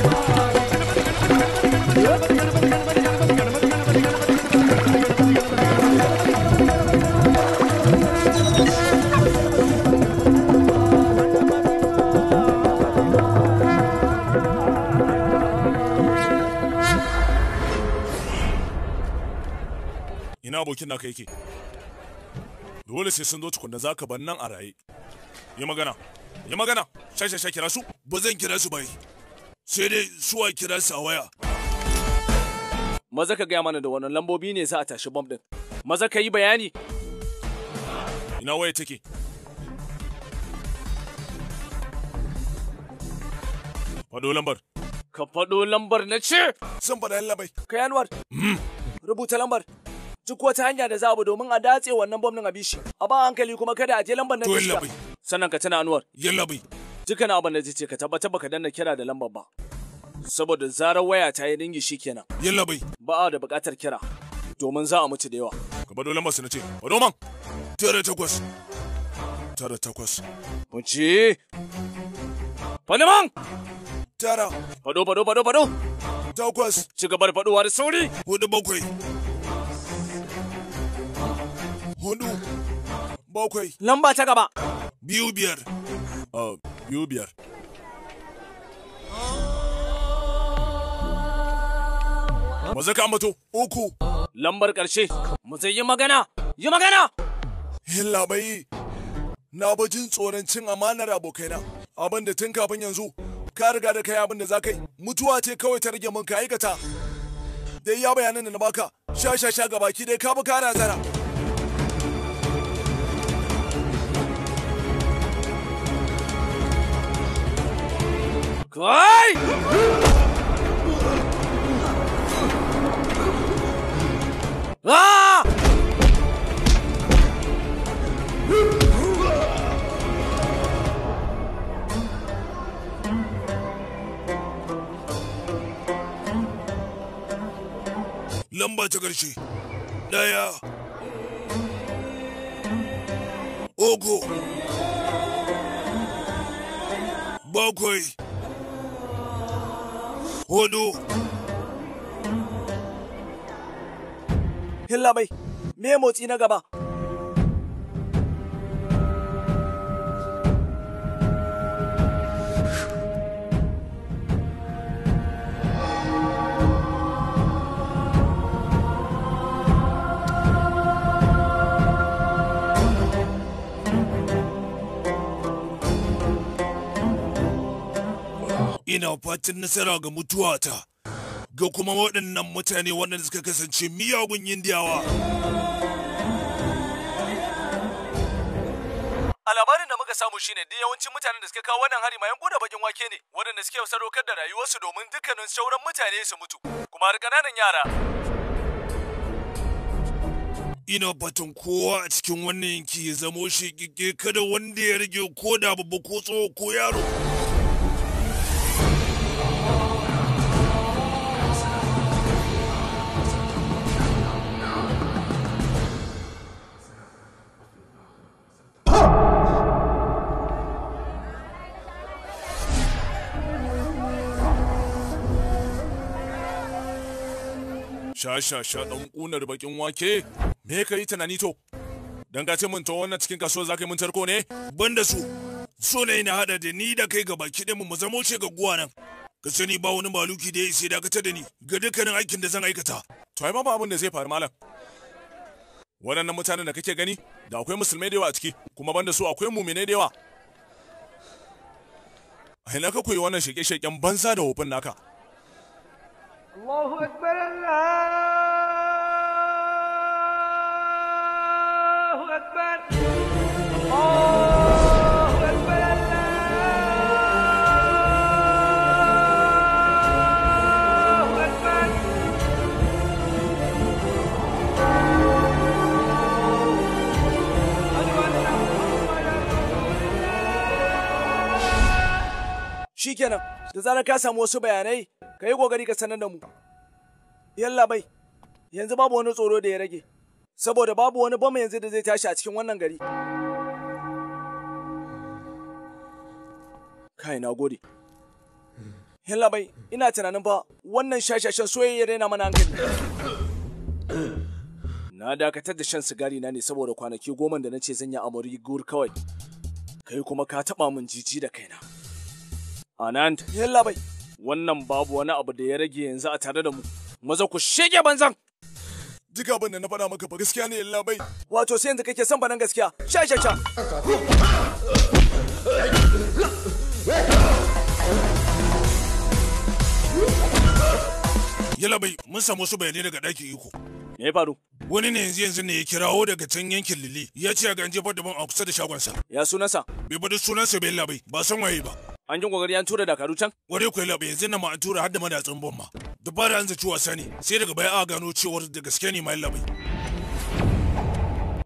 Ina abokin naka yake? Dole sai sun zo tukunna za ka bar nan a raye. Yi magana. Sha kira su. Ba zan kira su bai. Sai dai suwa kira su a waya. Maza ka gaya mana da wannan lambobi ne za a tashi bom din. Maza ka yi bayani. Ina waya take? Faɗo lambar. Ka faɗo lambar na ce. Zan faɗa labai. Kai Anwar. Rubuta lambar. Duk wata hanya da za a bi domin a datse wannan bom din a bishi. A ba hankali kuma kada a je lambar nan. To labai. Sannan ka tana Anwar. Yallabai. Dukkan abin da zai ce ka tabbatar baka danna kira da lambar ba. Saboda zarar waya ta yi dingi shikenan. Yallabai. Ba a da buƙatar kira. domin za a mutu da yawa. Ka bado lambar su na ce, bado man. 98. 98. Bunci. Fadi man. 9. Fado. 8. Ci gaba da faduwa da sauri. 4 7. 4 7. Lamba ta gaba. 2 5. 2 5. Maza ka ambato 3. Lambar ƙarshe. Mu zai yi magana. Yi magana. Yalla bai. Na ba jin tsoron cin amanar abokaina. Abin da tun kafin yanzu ka riga da kai abin da za ka yi. Mutuwa ce kawai ta rage min ka aikata. Dai ya bayanan da na baka. Sha ga baki dai ka bi ka nazara. Kai! Ah! Lamba ta ƙarshe. 1. 3. 7. 4. Hilla bai, me motsi na gaba? Ina fatan nasara ga mutuwata. Ga kuma waɗannan mutane waɗanda suka kasance miyagun Indiyawa. A labarin da muka samu shine duk yawancin mutanen da suka kawo wannan hari mayan buɗe bakin wake ne, waɗanda suke sadaukar da rayuwarsu domin dukkanin sauran mutane su mutu, kuma har ƙananan yara. Ina fatan kowa a cikin wannan yanki ya zamo shekeke, kada wanda ya rage ko da babba ko tsoho ko yaro. Sha ɗan ƙunar bakin wake, me ka yi tunani to? Dan ka ce mun to wannan cikin kasuwar za ka yi mun tarko ne? Ban da su, so ne na haɗa da ni da kai ga baki ɗin mu zamo ce ga guwa nan. Ka sani ba wani maluki da ya isa dakatar da ni ga dukkanin aikin da zan aikata. To ai ma ba abin da zai faru malam. Waɗannan mutanen da kake gani da akwai musulmai da yawa a ciki, kuma ban da su akwai muminai da yawa. A ina ka koyi wannan sheke-sheken banza da hofin naka. Allahu Akbar, Allahu Akbar, Allahu Akbar, Allahu Akbar. Shikenan, da zarar ka samu wasu bayanai, ka yi ƙoƙari ka sanar da mu. Yalla bai, yanzu babu wani tsoro da ya rage, saboda babu wani bam yanzu da zai tashi a cikin wannan gari. Kai na gode. Yalla bai, ina tunanin fa wannan shashashen soyayya raina mana hankali. Na dakatar da shan sigari na ne saboda kwanaki 10 da na ce zan yi amuri gur kawai. Kai kuma ka taɓa min jiji da kaina. Anand, yalla bai, wannan babu wani abu da ya rage yanzu a tare da mu. Maza ku shege banzan. Duk abin da na faɗa maka ba gaskiya ne yalla bai. Wato sai yanzu kake son faɗan gaskiya. Sha. Yalla bai, mun samu wasu bayanai daga ɗakin iko. Me ya faru? Wani ne yanzu ne ya kirawo daga can yankin Lili. Ya ce ga an jefar da ban a kusa da shagonsa. Ya sunansa? Bai bada sunansa bai yalla bai, ba san waye ba. An jin kokari an tura dakaru can? Ware ku yalla bai, yanzu na ma an tura har da madatsin bomba. Da fara an zaci wasa ne, sai daga baya aka gano cewar da gaske ne ma yalla bai.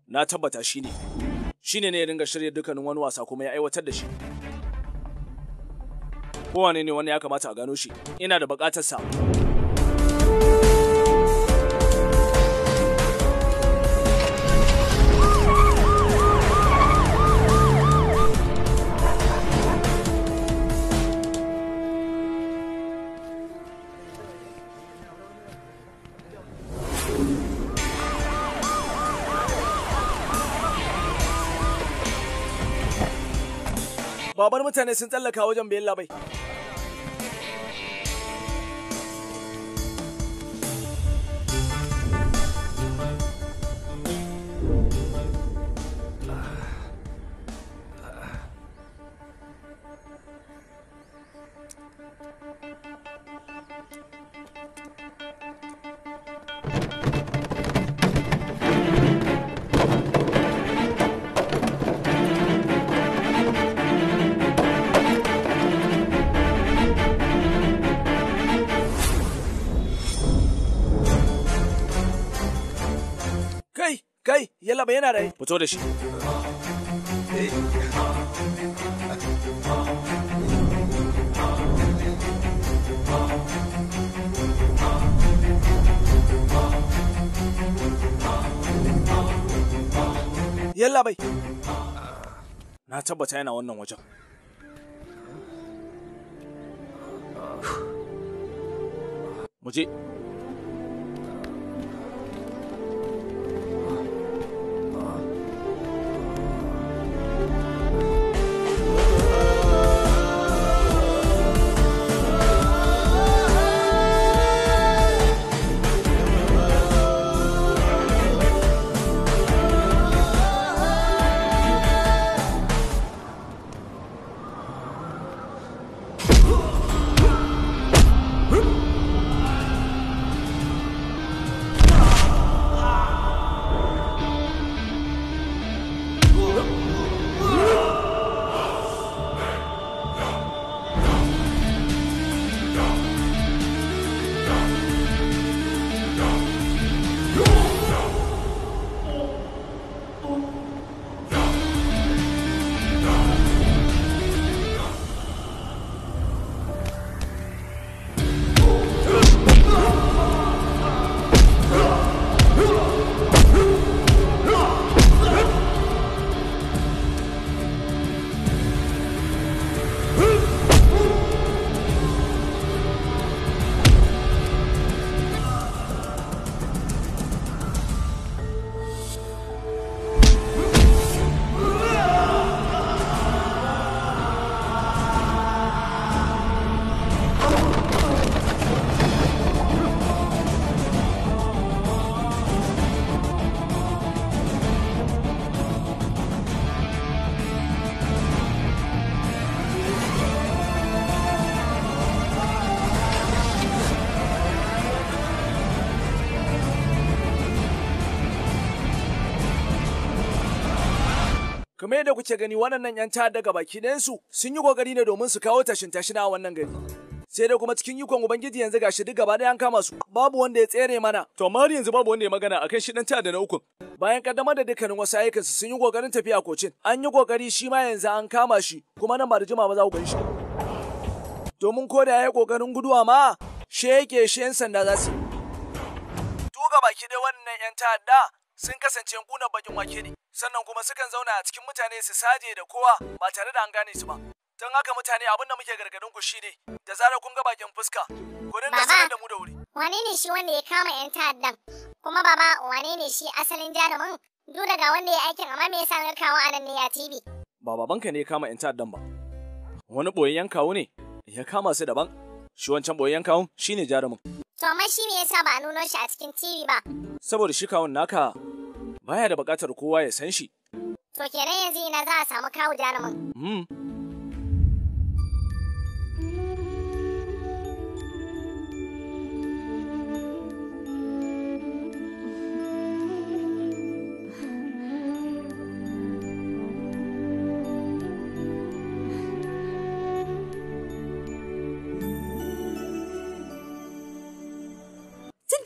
Na tabbata shi ne. Shi ne ya dinga shirya dukkanin wani wasa kuma ya aiwatar da shi. Kowane ne wani ya kamata a gano shi. Ina da buƙatar sa. Babar mutane sun tsallaka wajen bayan labai. Kai, yalla bai yana rai. Fito da shi. Yalla bai. Na tabbata yana wannan wajen. Mu je. Kamar yadda kuke gani waɗannan 'yan ta'adda ga baki ɗayansu sun yi ƙoƙari ne domin su kawo tashin tashina a wannan gari. Sai dai kuma cikin ikon Ubangiji yanzu gashi duk gaba ɗaya an kama su. Babu wanda ya tsere mana. To amma har yanzu babu wanda ya magana akan shi ɗan ta'adda na ukun. Bayan kaddamar da dukkanin wasu ayyukansu sun yi ƙoƙarin tafiya kocin. An yi ƙoƙari shi ma yanzu an kama shi kuma nan ba da jima ba za ku gan shi. Domin ko da ya yi ƙoƙarin guduwa ma sheke shi 'yan sanda za su yi. Tuga baki ɗaya wannan 'yan ta'adda sun kasance kuna bakin wake ne, sannan kuma sukan zauna a cikin mutane su saje da kowa ba tare da an gane su ba. Don haka mutane abin da muke gargadin ku shine da zarar kun ga bakin fuska, ku dinga sanar da mu da wuri. Wane ne shi wanda ya kama 'yan ta'addan? Kuma baba, wane ne shi asalin jarumin? Duk daga wanda ya aikin amma me yasa na kawo anan ne ya TV? Ba babanka ne ya kama 'yan ta'addan ba. Wani boyayyen kawo ne ya kama su daban. Shi wancan boyayyen kawun shine jarumin. To amma shi me yasa ba a nuno shi a cikin TV ba? Saboda shi kawun naka baya da buƙatar kowa ya san shi. To kenan yanzu ina za a samu kawu jarumin?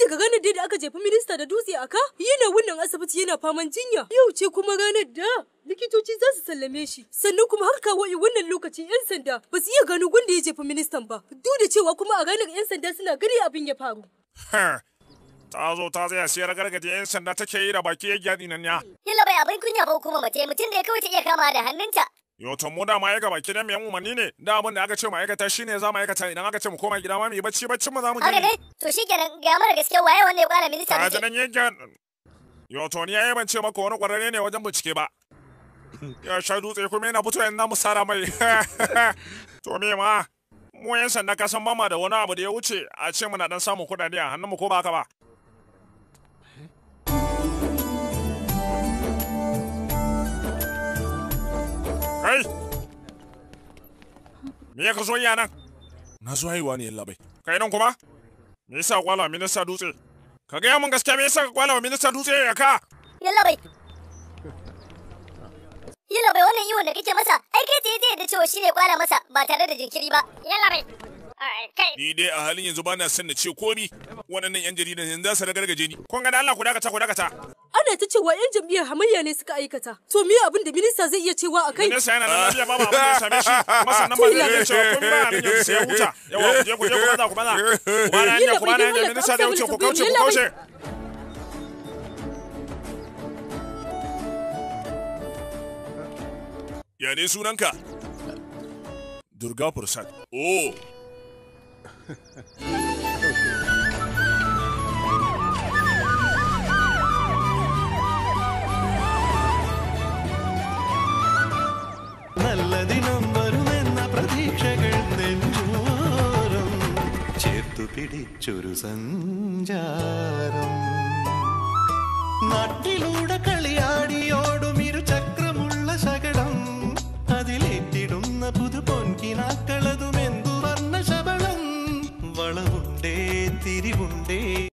Daga ranar da aka jefi minista da dutse aka yana wannan asibiti yana faman jinya. Yau ce kuma ranar da likitoci za su sallame shi. Sannan kuma har kawo wannan lokaci 'yan sanda ba su iya gano wanda ya jefi ministan ba. Duk da cewa kuma a ranar 'yan sanda suna gani abin ya faru. Ta zo ta tsaya sai ragargaje 'yan sanda take yi da baki ya gyaɗi nan ya. Yalla bai abin kunya ba kuma mace mutum da ya kawai ta iya kama da hannunta. Yo to mu da ma ya gaba kidan mai umarni ne. Da abin da aka ce ma'aikata shine za mu aikata idan aka ce mu koma gida ma mu yi bacci mu za mu je. Haka ne? To shikenan ga mara gaske waye wanda ya kwana minista ne. Ka nan yake. Yo to ni yayi ban ce maka wani kwararre ne wajen bincike ba. Ya sha dutse kuma yana fito yanzu mu sara mai. To me ma? Mu yan sanda ka san mama da wani abu da ya wuce a ce muna dan samun kuɗaɗe a hannunmu ko ba haka ba? Kai! Me ya ka zo yana? Na zo haihuwa ne yalla bai. Kai nan kuma? Me yasa kwala minista dutse? Ka gaya mun gaskiya me yasa ka kwala minista dutse ya ka? Yalla bai. Yalla bai wannan iwon da kake masa, ai kai tsaye zai da cewa shine kwala masa ba tare da jinkiri ba. Yalla bai. Kai. Ni dai a halin yanzu ba na son na ce komi. Waɗannan 'yan jaridan yanzu za su ragargaje ni. Kun ga da Allah ku dakata. Ana ta cewa 'yan jam'iyyar hamayya ne suka aikata. To me abin da minista zai iya cewa a kai? Minista yana da lafiya ba abin da ya same shi. Masa nan ba zai iya cewa komai ba nan yanzu sai ya huta. Yawa ku je ku baza. Ku bana hanya minista zai wuce ku kauce. Ya ne sunanka? Durga Prasad. Oh. നല്ല ദിനം വരുമെന്ന പ്രതീക്ഷകൾ നെഞ്ചോരം ചേർത്തു പിടിച്ചൊരു സഞ്ചാരം